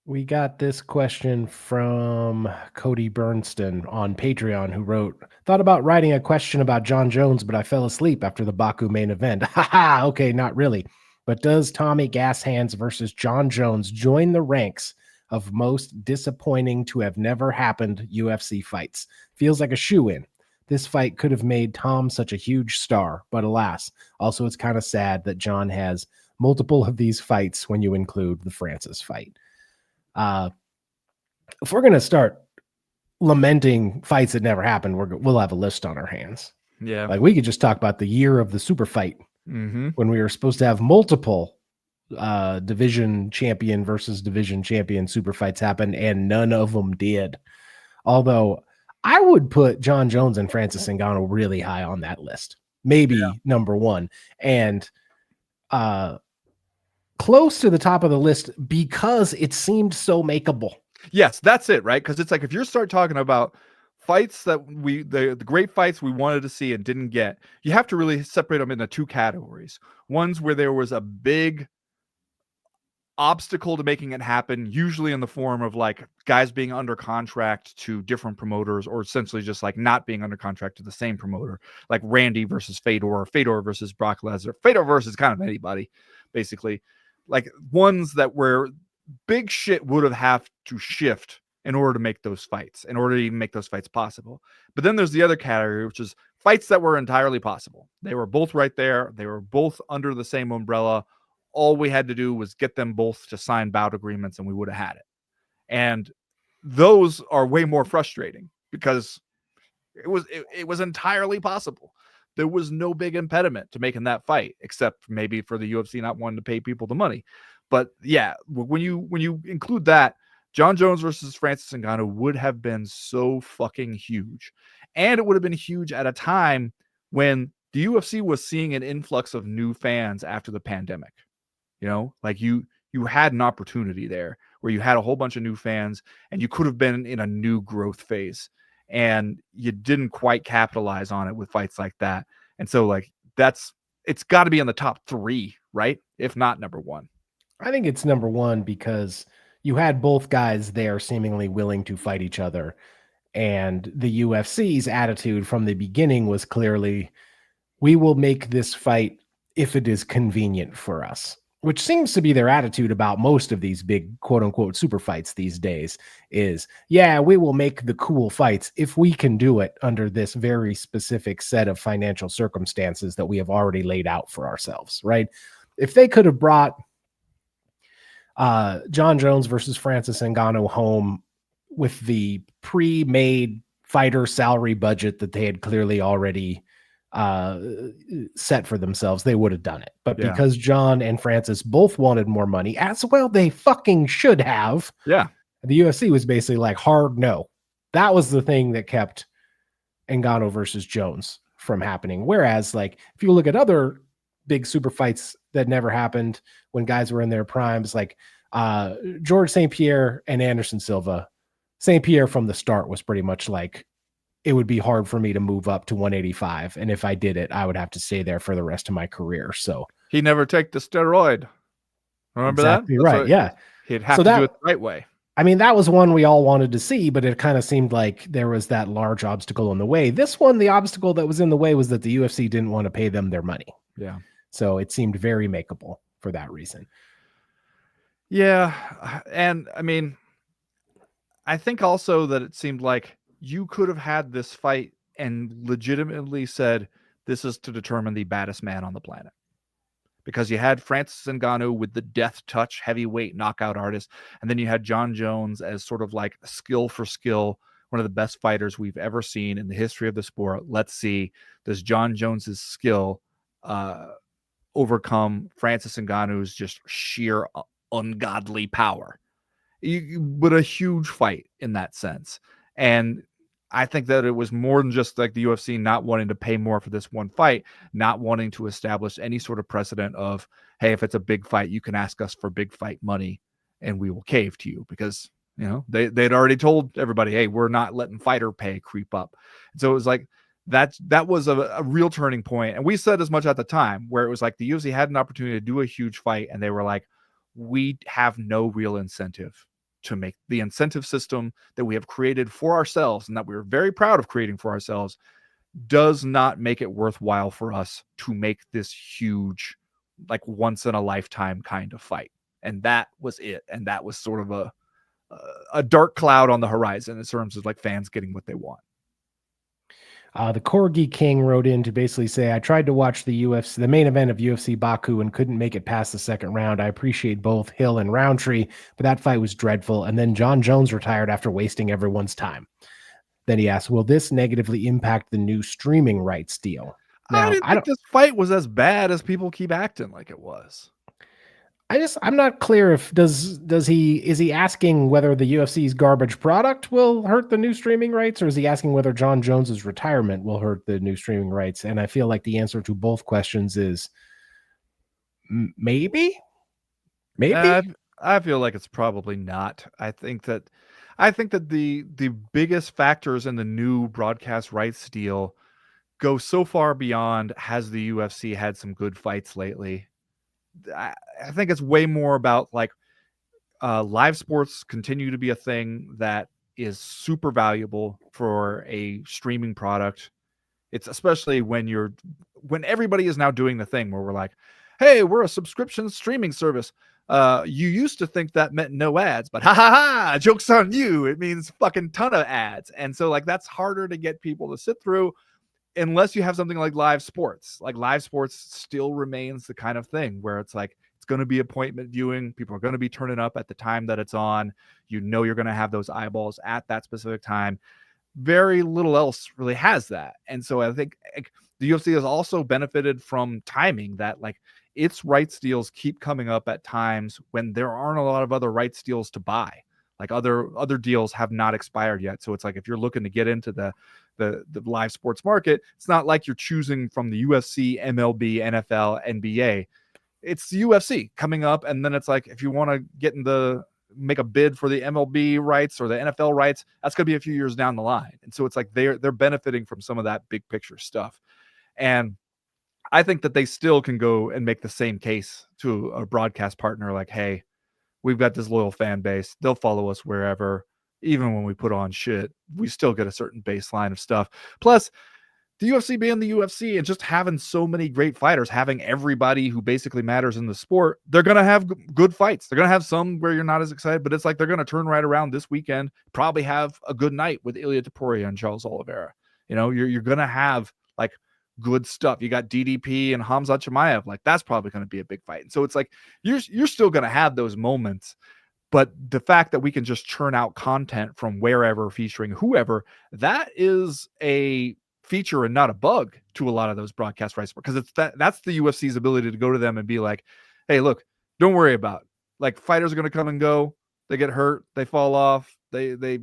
We got this question from Cody Bernston on Patreon, who wrote, thought about writing a question about Jon Jones, but I fell asleep after the Baku main event. Haha, okay, not really. But does Tommy Gas Hands versus Jon Jones join the ranks of most disappointing to have never happened UFC fights? Feels like a shoe-in. This fight could have made Tom such a huge star, but alas. Also, it's kind of sad that Jon has multiple of these fights when you include the Francis fight. If we're going to start lamenting fights that never happened, we'll have a list on our hands. Yeah. Like, we could just talk about the year of the super fight. Mm-hmm. When we were supposed to have multiple division champion versus division champion super fights happen, and none of them did. Although I would put Jon Jones and Francis Ngannou really high on that list. Maybe number one. And close to the top of the list because it seemed so makeable. Yes, that's it, right? Because it's like, if you start talking about fights that the great fights we wanted to see and didn't get, you have to really separate them into two categories. Ones where there was a big obstacle to making it happen, usually in the form of like guys being under contract to different promoters, or essentially just like not being under contract to the same promoter, like Randy versus Fedor, Fedor versus Brock Lesnar, Fedor versus kind of anybody, basically. Like ones that where big shit would have to shift in order to make those fights, in order to even make those fights possible. But then there's the other category, which is fights that were entirely possible. They were both right there. They were both under the same umbrella. All we had to do was get them both to sign bout agreements and we would have had it. And those are way more frustrating because it was entirely possible. There was no big impediment to making that fight, except maybe for the UFC not wanting to pay people the money. But yeah, when you include that, Jon Jones versus Francis Ngannou would have been so fucking huge. And it would have been huge at a time when the UFC was seeing an influx of new fans after the pandemic. You know, like you had an opportunity there where you had a whole bunch of new fans and you could have been in a new growth phase, and you didn't quite capitalize on it with fights like that. And so like it's got to be in the top 3, right? If not number 1. I think it's number 1 because you had both guys there seemingly willing to fight each other. And the UFC's attitude from the beginning was clearly, we will make this fight if it is convenient for us, which seems to be their attitude about most of these big quote unquote super fights these days is, yeah, we will make the cool fights if we can do it under this very specific set of financial circumstances that we have already laid out for ourselves, right? If they could have brought Jon Jones versus Francis Ngannou home with the pre-made fighter salary budget that they had clearly already set for themselves, they would have done it. But because Jon and Francis both wanted more money, as well they fucking should have. Yeah. The UFC was basically like, hard no. That was the thing that kept Ngannou versus Jones from happening. Whereas, like, if you look at other big super fights that never happened when guys were in their primes, like George St. Pierre and Anderson Silva. St. Pierre from the start was pretty much like, it would be hard for me to move up to 185. And if I did it, I would have to stay there for the rest of my career. So he never took the steroid. Remember exactly that? Right. Yeah. He'd have to do it the right way. I mean, that was one we all wanted to see, but it kind of seemed like there was that large obstacle in the way. This one, the obstacle that was in the way was that the UFC didn't want to pay them their money. Yeah. So it seemed very makeable for that reason. Yeah. And I mean, I think also that it seemed like you could have had this fight and legitimately said, this is to determine the baddest man on the planet. Because you had Francis Ngannou with the death touch heavyweight knockout artist, and then you had Jon Jones as sort of like skill for skill, one of the best fighters we've ever seen in the history of the sport. Let's see, does Jon Jones's skill overcome Francis Ngannou's just sheer ungodly power? But a huge fight in that sense. And I think that it was more than just like the UFC not wanting to pay more for this one fight, not wanting to establish any sort of precedent of, hey, if it's a big fight, you can ask us for big fight money and we will cave to you, because, you know, they'd already told everybody, hey, we're not letting fighter pay creep up. And so it was like, that was a real turning point. And we said as much at the time, where it was like the UFC had an opportunity to do a huge fight and they were like, we have no real incentive to make the incentive system that we have created for ourselves and that we're very proud of creating for ourselves does not make it worthwhile for us to make this huge, like once in a lifetime kind of fight. And that was it. And that was sort of a dark cloud on the horizon in terms of like fans getting what they want. The Corgi King wrote in to basically say, I tried to watch the main event of UFC Baku, and couldn't make it past the second round. I appreciate both Hill and Roundtree, but that fight was dreadful. And then Jon Jones retired after wasting everyone's time. Then he asked, will this negatively impact the new streaming rights deal? Now, I didn't think this fight was as bad as people keep acting like it was. I'm not clear if is he asking whether the UFC's garbage product will hurt the new streaming rights, or is he asking whether Jon Jones's retirement will hurt the new streaming rights? And I feel like the answer to both questions is maybe. I feel like it's probably not. I think that the biggest factors in the new broadcast rights deal go so far beyond, has the UFC had some good fights lately? I think it's way more about like, live sports continue to be a thing that is super valuable for a streaming product. It's especially when everybody is now doing the thing where we're like, hey, we're a subscription streaming service. You used to think that meant no ads, but ha ha ha, joke's on you. It means fucking ton of ads. And so like that's harder to get people to sit through unless you have something like live sports. Like live sports still remains the kind of thing where it's like it's going to be appointment viewing. People are going to be turning up at the time that it's on. You know you're going to have those eyeballs at that specific time. Very little else really has that. And so I think the UFC has also benefited from timing that like its rights deals keep coming up at times when there aren't a lot of other rights deals to buy. Like other deals have not expired yet. So it's like if you're looking to get into the live sports market, it's not like you're choosing from the UFC, MLB, NFL, NBA. It's the UFC coming up, and then it's like if you want to make a bid for the MLB rights or the NFL rights, that's going to be a few years down the line. And so it's like they're benefiting from some of that big picture stuff. And I think that they still can go and make the same case to a broadcast partner like, hey, we've got this loyal fan base. They'll follow us wherever. Even when we put on shit, we still get a certain baseline of stuff. Plus, the UFC being the UFC and just having so many great fighters, having everybody who basically matters in the sport, they're going to have good fights. They're going to have some where you're not as excited, but it's like they're going to turn right around this weekend, probably have a good night with Ilia Topuria and Charles Oliveira. You know, you're going to have like good stuff. You got DDP and Hamzat Chimaev. Like that's probably going to be a big fight. And so it's like you're still going to have those moments. But the fact that we can just churn out content from wherever featuring whoever, that is a feature and not a bug to a lot of those broadcast rights, because it's that's the UFC's ability to go to them and be like, hey, look, don't worry about it. Like fighters are going to come and go. They get hurt. They fall off. They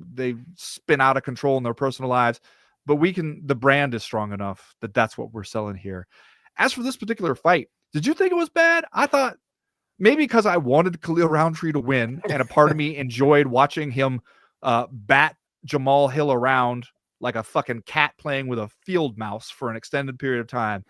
spin out of control in their personal lives. But the brand is strong enough that that's what we're selling here. As for this particular fight, did you think it was bad? I thought maybe because I wanted Khalil Roundtree to win, and a part of me enjoyed watching him bat Jamal Hill around like a fucking cat playing with a field mouse for an extended period of time.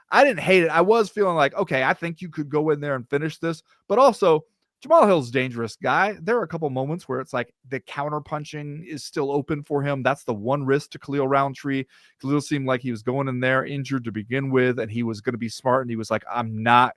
I didn't hate it. I was feeling like, okay, I think you could go in there and finish this. But also, Jamal Hill's a dangerous guy. There are a couple moments where it's like the counter punching is still open for him. That's the one risk to Khalil Roundtree. Khalil seemed like he was going in there injured to begin with, and he was going to be smart, and he was like, I'm not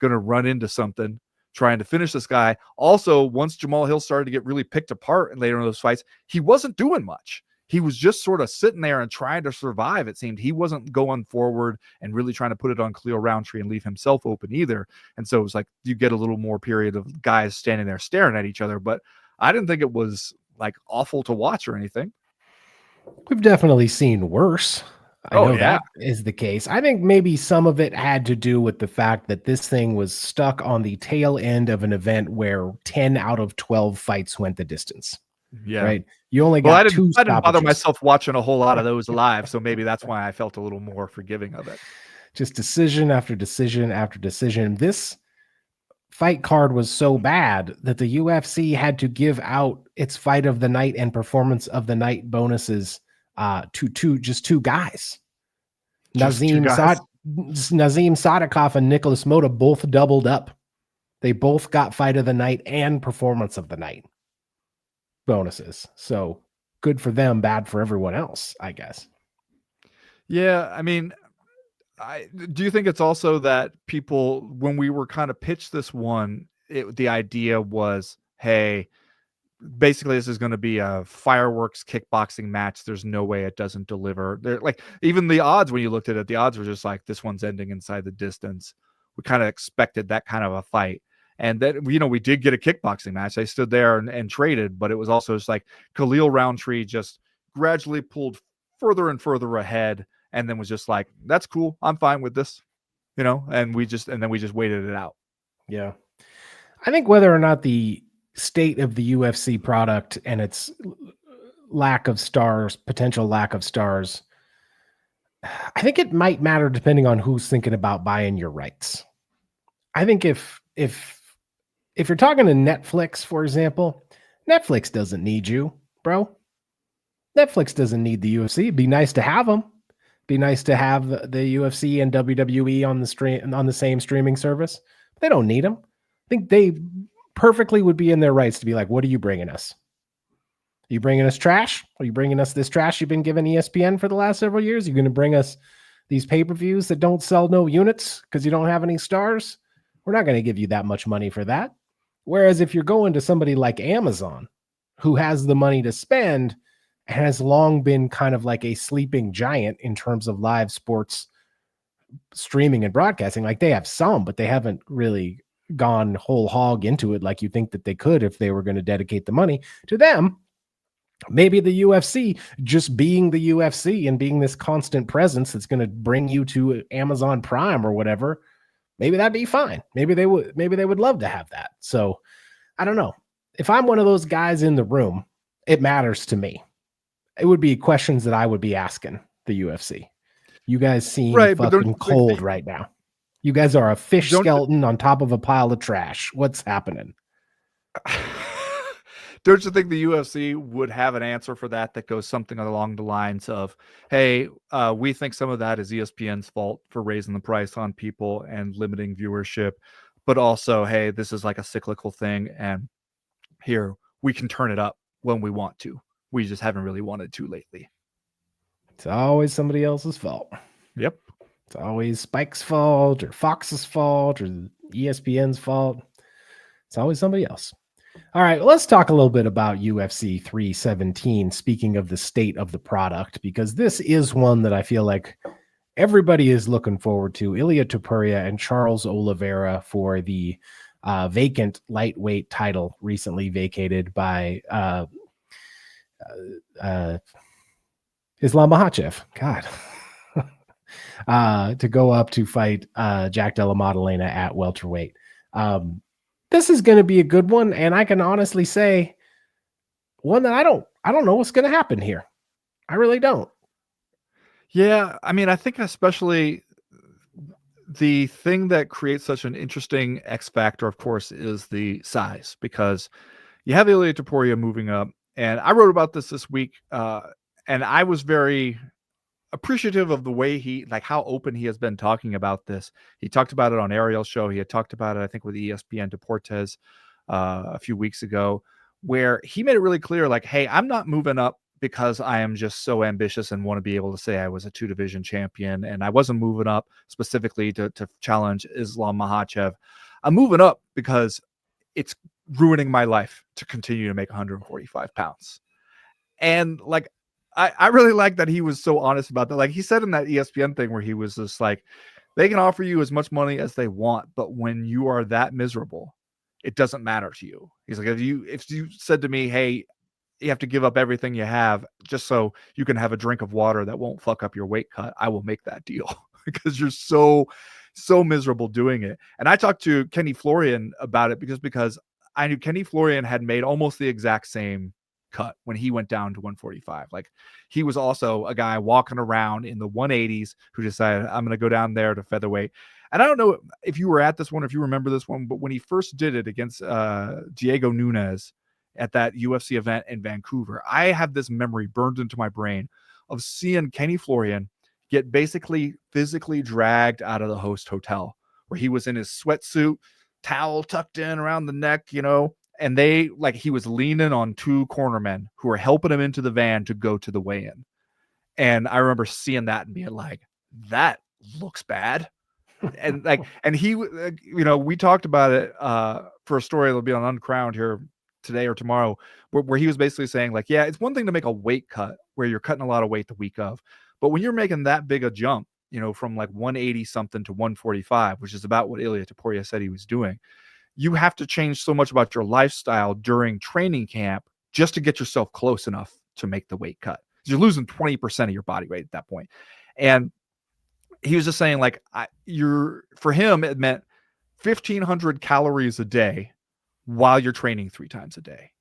going to run into something trying to finish this guy. Also, once Jamal Hill started to get really picked apart and later in those fights, he wasn't doing much. He was just sort of sitting there and trying to survive. It seemed he wasn't going forward and really trying to put it on Khalil Roundtree and leave himself open either. And so it was like you get a little more period of guys standing there staring at each other. But I didn't think it was like awful to watch or anything. We've definitely seen worse. I know that is the case. I think maybe some of it had to do with the fact that this thing was stuck on the tail end of an event where 10 out of 12 fights went the distance. Yeah. Right. You only got two stoppages. I didn't bother myself watching a whole lot of those live, so maybe that's why I felt a little more forgiving of it. Just decision after decision after decision. This fight card was so bad that the UFC had to give out its fight of the night and performance of the night bonuses to two guys. Nazim Sadikov and Nicholas Mota both doubled up. They both got fight of the night and performance of the night bonuses. So good for them, bad for everyone else, I guess. Yeah, I mean, do you think it's also that people, when we were kind of pitched this one, the idea was, hey, basically this is going to be a fireworks kickboxing match. There's no way it doesn't deliver. They're like, even the odds, when you looked at it, the odds were just like, this one's ending inside the distance. We kind of expected that kind of a fight. And then, you know, we did get a kickboxing match. They stood there and traded, but it was also just like Khalil Roundtree just gradually pulled further and further ahead, and then was just like, that's cool. I'm fine with this, you know, and then we just waited it out. Yeah. I think whether or not the state of the UFC product and its potential lack of stars, I think it might matter depending on who's thinking about buying your rights. I think if you're talking to Netflix, for example, Netflix doesn't need you, bro. Netflix doesn't need the UFC. It'd be nice to have them. Be nice to have the UFC and WWE on the same streaming service. They don't need them. I think they perfectly would be in their rights to be like, what are you bringing us? Are you bringing us trash? Are you bringing us this trash you've been giving ESPN for the last several years? Are you going to bring us these pay-per-views that don't sell no units because you don't have any stars? We're not going to give you that much money for that. Whereas if you're going to somebody like Amazon, who has the money to spend, has long been kind of like a sleeping giant in terms of live sports streaming and broadcasting. Like they have some, but they haven't really gone whole hog into it like you think that they could if they were going to dedicate the money to them. Maybe the UFC just being the UFC and being this constant presence that's going to bring you to Amazon Prime or whatever, maybe that'd be fine. Maybe they would love to have that. So I don't know. If I'm one of those guys in the room, it matters to me. It would be questions that I would be asking the UFC. You guys seem fucking cold right now. You guys are a fish skeleton on top of a pile of trash. What's happening? Don't you think the UFC would have an answer for that goes something along the lines of, hey, we think some of that is ESPN's fault for raising the price on people and limiting viewership, but also, hey, this is like a cyclical thing, and here, we can turn it up when we want to. We just haven't really wanted to lately. It's always somebody else's fault. Yep. It's always Spike's fault or Fox's fault or ESPN's fault. It's always somebody else. All right, let's talk a little bit about UFC 317, speaking of the state of the product, because this is one that I feel like everybody is looking forward to. Ilia Topuria and Charles Oliveira for the vacant lightweight title recently vacated by Islam Makhachev. God. To go up to fight Jack Della Maddalena at welterweight. This is going to be a good one, and I can honestly say one that I don't know what's going to happen here. I really don't. Yeah, I mean, I think especially the thing that creates such an interesting X factor, of course, is the size, because you have Ilia Topuria moving up, and I wrote about this week, and I was very appreciative of the way how open he has been talking about this. He talked about it on Ariel's show. He had talked about it, I think, with ESPN Deportes a few weeks ago, where he made it really clear, like, hey, I'm not moving up because I am just so ambitious and want to be able to say I was a 2-division champion, and I wasn't moving up specifically to challenge Islam Makhachev. I'm moving up because it's ruining my life to continue to make 145 pounds. And like, I really like that he was so honest about that. Like he said in that ESPN thing where he was just like, they can offer you as much money as they want, but when you are that miserable, it doesn't matter to you. He's like, if you said to me, hey, you have to give up everything you have just so you can have a drink of water that won't fuck up your weight cut, I will make that deal because you're so miserable doing it. And I talked to Kenny Florian about it because I knew Kenny Florian had made almost the exact same cut when he went down to 145. Like he was also a guy walking around in the 180s who decided, I'm going to go down there to featherweight. And I don't know if you were at this one, if you remember this one, but when he first did it against Diego Nunes at that UFC event in Vancouver, I have this memory burned into my brain of seeing Kenny Florian get basically physically dragged out of the host hotel where he was in his sweatsuit, towel tucked in around the neck, and he was leaning on 2 cornermen who were helping him into the van to go to the weigh-in. And I remember seeing that and being like, that looks bad. And he, we talked about it for a story that'll be on Uncrowned here today or tomorrow, where he was basically saying, like, yeah, it's one thing to make a weight cut where you're cutting a lot of weight the week of, but when you're making that big a jump, from like 180 something to 145, which is about what Ilia Topuria said he was doing, you have to change so much about your lifestyle during training camp just to get yourself close enough to make the weight cut. You're losing 20% of your body weight at that point. And he was just saying, like, for him, it meant 1,500 calories a day while you're training 3 times a day.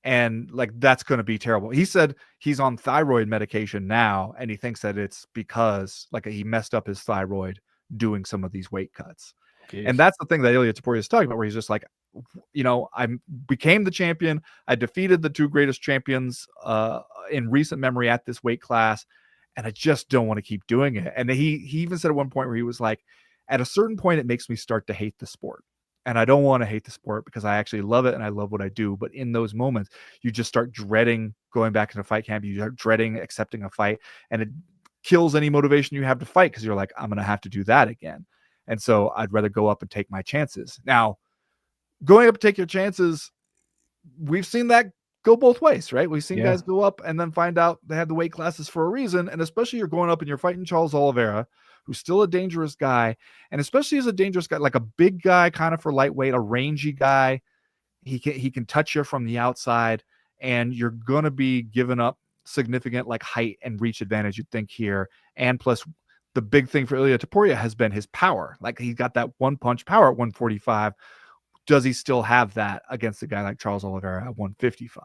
And like, that's going to be terrible. He said he's on thyroid medication now, and he thinks that it's because like he messed up his thyroid doing some of these weight cuts. Jeez. And that's the thing that Ilia Topuria is talking about, where he's just like, I became the champion. I defeated the 2 greatest champions in recent memory at this weight class, and I just don't want to keep doing it. And he even said at one point where he was like, at a certain point, it makes me start to hate the sport. and I don't want to hate the sport because I actually love it and I love what I do. But in those moments, you just start dreading going back into fight camp. You start dreading accepting a fight, and it kills any motivation you have to fight because you're like, I'm going to have to do that again. And so I'd rather go up and take my chances. Now, going up and take your chances, we've seen that go both ways, right? We've seen Yeah. guys go up and then find out they had the weight classes for a reason. And especially you're going up and you're fighting Charles Oliveira, who's still a dangerous guy. And especially as a dangerous guy, like a big guy, kind of for lightweight, a rangy guy. He can touch you from the outside, and you're going to be giving up significant like height and reach advantage, you'd think here. And plus, the big thing for Ilia Topuria has been his power. Like he's got that one punch power at 145. Does he still have that against a guy like Charles Oliveira at 155?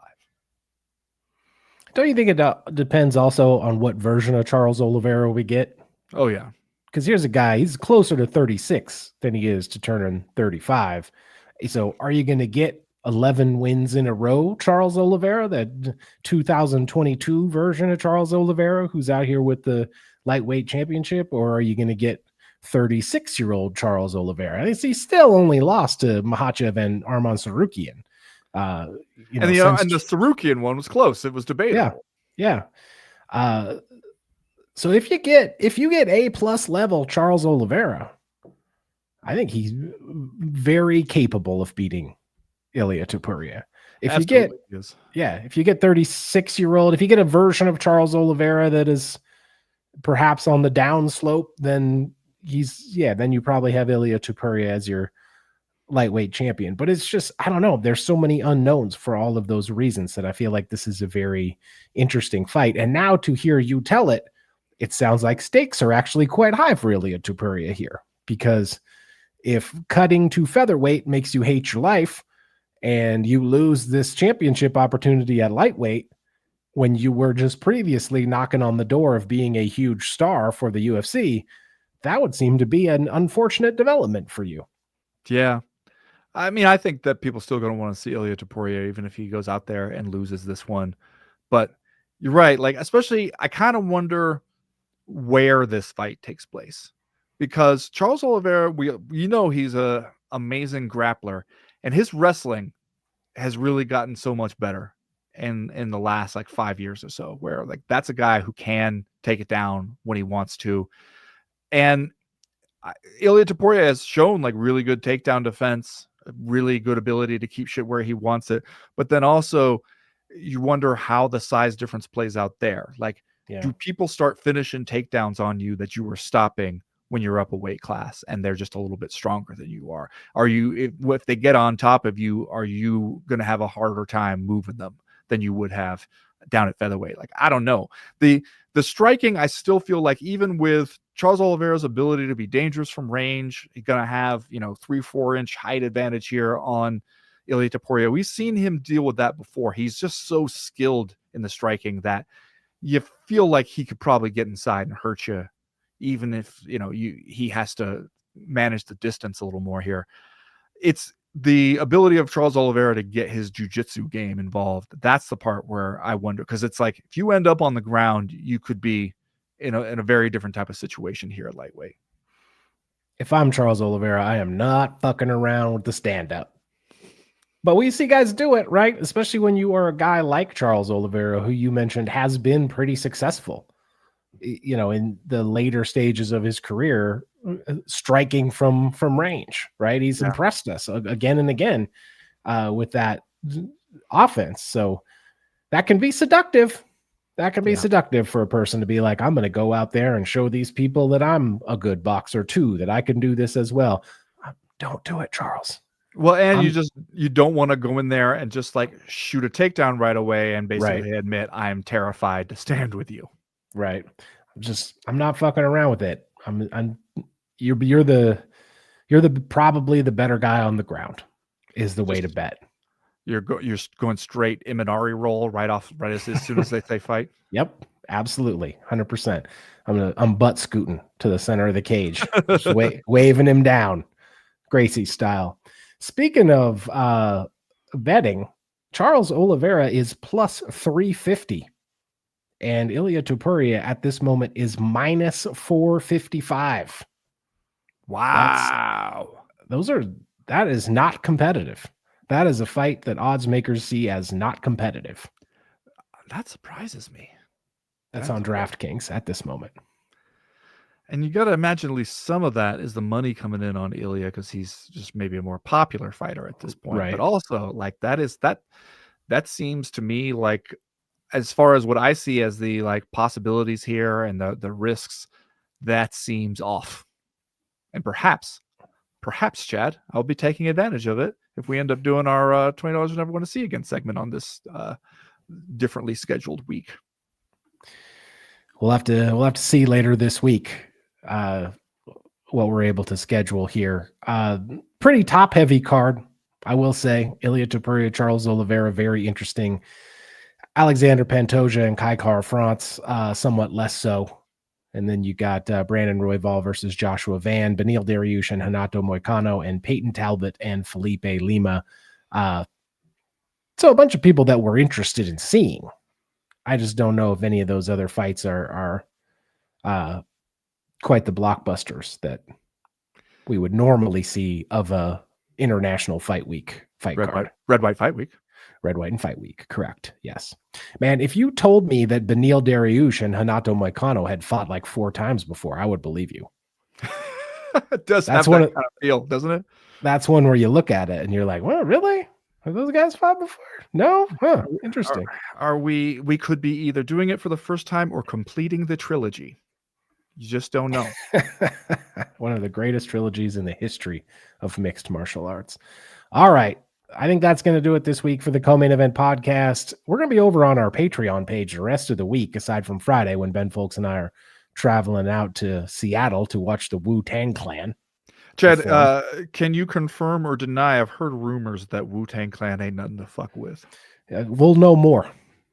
Don't you think it depends also on what version of Charles Oliveira we get? Oh, yeah. Because here's a guy, he's closer to 36 than he is to turning 35. So are you going to get 11 wins in a row, Charles Oliveira, that 2022 version of Charles Oliveira who's out here with the lightweight championship? Or are you going to get 36-year-old Charles Oliveira? He still only lost to Makhachev and Arman Sarukian. And the Sarukian one was close. It was debatable. Yeah. So if you get A+ level Charles Oliveira, I think he's very capable of beating Ilia Topuria. If you get 36-year-old, if you get a version of Charles Oliveira that is perhaps on the downslope, then then you probably have Ilia Topuria as your lightweight champion. But it's just, I don't know, there's so many unknowns for all of those reasons that I feel like this is a very interesting fight. And now to hear you tell it, it sounds like stakes are actually quite high for Ilia Topuria here, because if cutting to featherweight makes you hate your life and you lose this championship opportunity at lightweight when you were just previously knocking on the door of being a huge star for the UFC, that would seem to be an unfortunate development for you. Yeah. I mean, I think that people still going to want to see Ilia Topuria, even if he goes out there and loses this one. But you're right. Like, especially, I kind of wonder where this fight takes place, because Charles Oliveira, he's a amazing grappler, and his wrestling has really gotten so much better in the last like 5 years or so, where like that's a guy who can take it down when he wants to. And Ilia Topuria has shown like really good takedown defense, really good ability to keep shit where he wants it. But then also you wonder how the size difference plays out there. Like, do people start finishing takedowns on you that you were stopping when you're up a weight class and they're just a little bit stronger than you are? If they get on top of you, are you going to have a harder time moving them than you would have down at featherweight? Like, I don't know. The striking, I still feel like even with Charles Oliveira's ability to be dangerous from range, he's going to have, 3-4 inch height advantage here on Ilia Topuria. We've seen him deal with that before. He's just so skilled in the striking that you feel like he could probably get inside and hurt you, even if, he has to manage the distance a little more here. It's the ability of Charles Oliveira to get his jiu-jitsu game involved. That's the part where I wonder, because it's like, if you end up on the ground, you could be in a very different type of situation here at lightweight. If I'm Charles Oliveira, I am not fucking around with the stand-up. But we see guys do it, right? Especially when you are a guy like Charles Oliveira, who you mentioned has been pretty successful, in the later stages of his career, striking from range, right? He's impressed us again and again with that offense. So that can be seductive. That can be seductive for a person to be like, I'm going to go out there and show these people that I'm a good boxer too, that I can do this as well. Don't do it, Charles. Well, and you don't want to go in there and just like shoot a takedown right away and basically admit I'm terrified to stand with you. Right. I'm not fucking around with it. You're probably the better guy on the ground is the way to bet. You're going straight Imanari roll right as soon as they say fight. Yep. Absolutely. 100%. I'm butt scooting to the center of the cage, just waving him down, Gracie style. Speaking of betting, Charles Oliveira is plus 350, and Ilia Topuria at this moment is minus 455. Wow. Those are that is not competitive. That is a fight that odds makers see as not competitive. That surprises me. That's on DraftKings at this moment. And you got to imagine at least some of that is the money coming in on Ilia because he's just maybe a more popular fighter at this point. Right. But also, like that seems to me like, as far as what I see as the like possibilities here and the risks, that seems off. And perhaps, Chad, I'll be taking advantage of it if we end up doing our $20 we never want to see again segment on this differently scheduled week. We'll have to see later this week what we're able to schedule here. Pretty top heavy card, I will say. Ilia Topuria, Charles Oliveira, very interesting. Alexander Pantoja and Kai Kara-France, somewhat less so. And then you got Brandon Royval versus Joshua Van, Beneil Dariush and Renato Moicano, and Peyton Talbot and Felipe Lima. So a bunch of people that we're interested in seeing. I just don't know if any of those other fights are quite the blockbusters that we would normally see of a international fight week card. Red, white fight week. Red, white, and fight week. Correct. Yes. Man, if you told me that Beneil Dariush and Renato Moicano had fought like 4 times before, I would believe you. It does have that kind of feel, doesn't it? That's one where you look at it and you're like, well, really? Have those guys fought before? No? Huh. Interesting. Are we could be either doing it for the first time or completing the trilogy. You just don't know. One of the greatest trilogies in the history of mixed martial arts. All right. I think that's going to do it this week for the Co-Main Event podcast. We're going to be over on our Patreon page the rest of the week, aside from Friday when Ben Folks and I are traveling out to Seattle to watch the Wu-Tang Clan. Chad, can you confirm or deny? I've heard rumors that Wu-Tang Clan ain't nothing to fuck with. We'll know more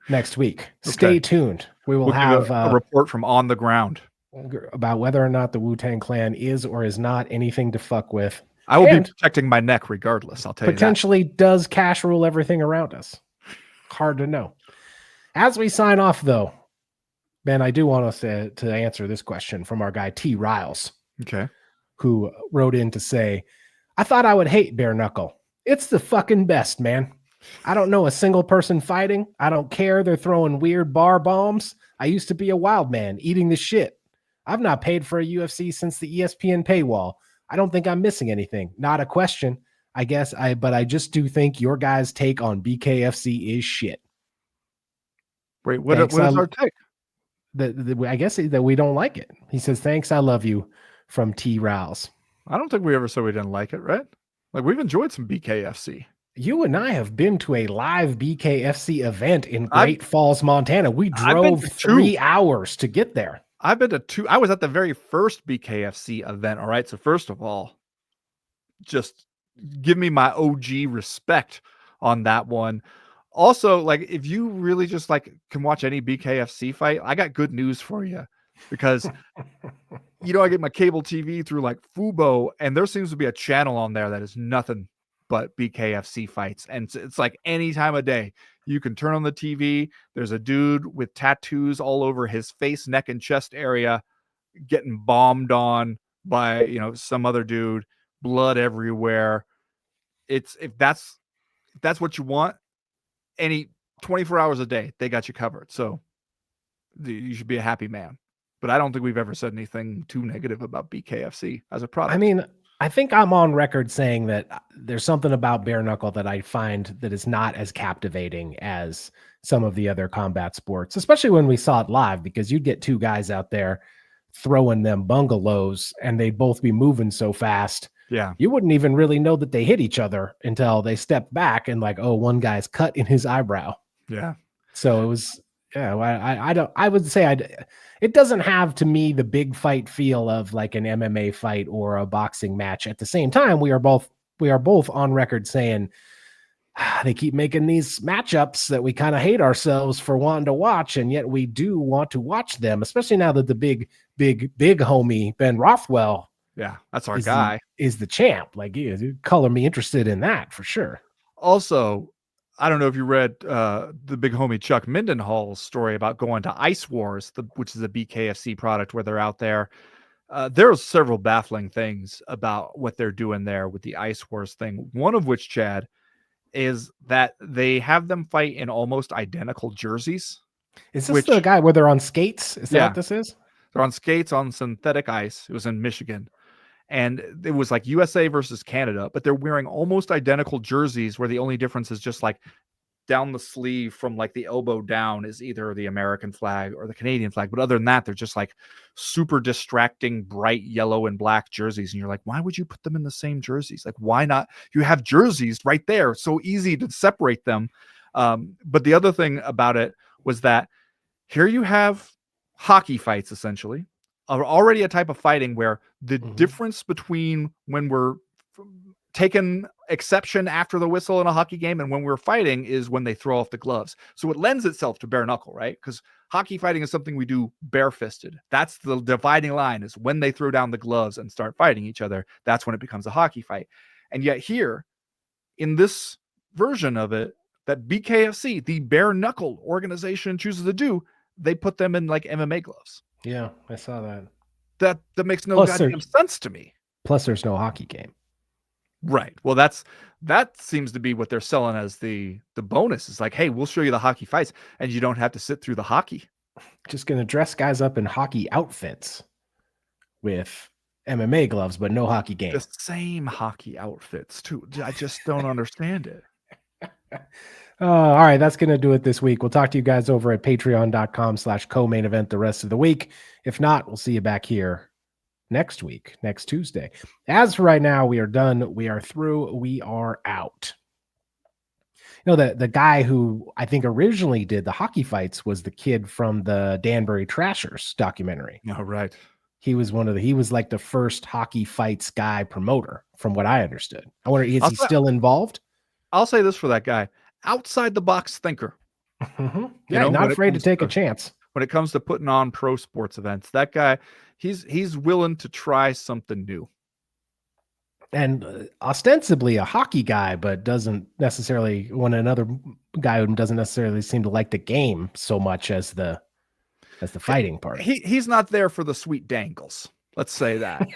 next week. Okay. Stay tuned. We'll have a report from on the ground about whether or not the Wu-Tang Clan is or is not anything to fuck with. I will be protecting my neck regardless. I'll tell you that. Potentially does cash rule everything around us. Hard to know. As we sign off, though, Ben, I do want us to answer this question from our guy T. Riles. Okay. Who wrote in to say, I thought I would hate bare knuckle. It's the fucking best, man. I don't know a single person fighting. I don't care. They're throwing weird bar bombs. I used to be a wild man eating the shit. I've not paid for a UFC since the ESPN paywall. I don't think I'm missing anything. Not a question, I guess. But I just do think your guys' take on BKFC is shit. Wait, what is our take? I guess that we don't like it. He says, thanks, I love you, from T. Rouse. I don't think we ever said we didn't like it, right? Like, we've enjoyed some BKFC. You and I have been to a live BKFC event in Great Falls, Montana. We drove 3 hours to get there. I've been to 2. I was at the very first BKFC event. All right. So first of all, just give me my OG respect on that one. Also, like, if you really just like can watch any BKFC fight, I got good news for you, because I get my cable TV through like Fubo, and there seems to be a channel on there that is nothing but BKFC fights. And it's like any time of day you can turn on the TV. There's a dude with tattoos all over his face, neck, and chest area getting bombed on by, some other dude, blood everywhere. If that's what you want, any 24 hours a day, they got you covered. So you should be a happy man. But I don't think we've ever said anything too negative about BKFC as a product. I mean, I think I'm on record saying that there's something about bare knuckle that I find that is not as captivating as some of the other combat sports, especially when we saw it live, because you'd get 2 guys out there throwing them bungalows and they'd both be moving so fast. Yeah. You wouldn't even really know that they hit each other until they stepped back and like, oh, one guy's cut in his eyebrow. Yeah. So it was, I would say it doesn't have to me the big fight feel of like an MMA fight or a boxing match. At the same time, we are both on record saying they keep making these matchups that we kind of hate ourselves for wanting to watch, and yet we do want to watch them, especially now that the big homie Ben Rothwell, that's our guy, is the champ. Like, you color me interested in that for sure. Also, I don't know if you read the big homie Chuck Mindenhall's story about going to Ice Wars, which is a BKFC product where they're out there There are several baffling things about what they're doing there with the Ice Horse thing. One of which, Chad, is that they have them fight in almost identical jerseys, Is this the which, guy where they're on skates? Is that what yeah, this is? they're on skates on synthetic ice. It was in Michigan. And it was like USA versus Canada, but they're wearing almost identical jerseys where the only difference is just like down the sleeve from like the elbow down is either the American flag or the Canadian flag. But other than that, they're just like super distracting, bright yellow and black jerseys. And you're like, why would you put them in the same jerseys? Like, why not? You have jerseys right there. So easy to separate them. But the other thing about it was that here you have hockey fights, essentially, are already a type of fighting where the difference between when we're taking exception after the whistle in a hockey game and when we're fighting is when they throw off the gloves. So it lends itself to bare knuckle, right? Because hockey fighting is something we do barefisted. That's the dividing line, is when they throw down the gloves and start fighting each other. That's when it becomes a hockey fight. And yet here, in this version of it, that BKFC, the bare knuckle organization, chooses to do, they put them in like MMA gloves. Yeah, I saw that. That makes no Plus, goddamn sense to me. Plus, there's no hockey game. Right. Well, that seems to be what they're selling as the bonus. It's like, hey, we'll show you the hockey fights, and you don't have to sit through the hockey. Just gonna dress guys up in hockey outfits with MMA gloves, but no hockey game. The same hockey outfits too. I just don't understand it. All right, that's going to do it this week. We'll talk to you guys over at patreon.com/co-main event the rest of the week. If not, we'll see you back here next week, next Tuesday. As for right now, we are done. We are through. We are out. You know, the guy who I think originally did the hockey fights was the kid from the Danbury Trashers documentary. Oh, right. He was he was like the first hockey fights guy promoter, from what I understood. I wonder, is he still involved? I'll say this for that guy: outside the box thinker. Yeah, not afraid to take a chance. When it comes to putting on pro sports events, that guy, he's willing to try something new. And ostensibly a hockey guy, but doesn't necessarily, when another guy who doesn't necessarily seem to like the game so much as the fighting part. He's not there for the sweet dangles. Let's say that.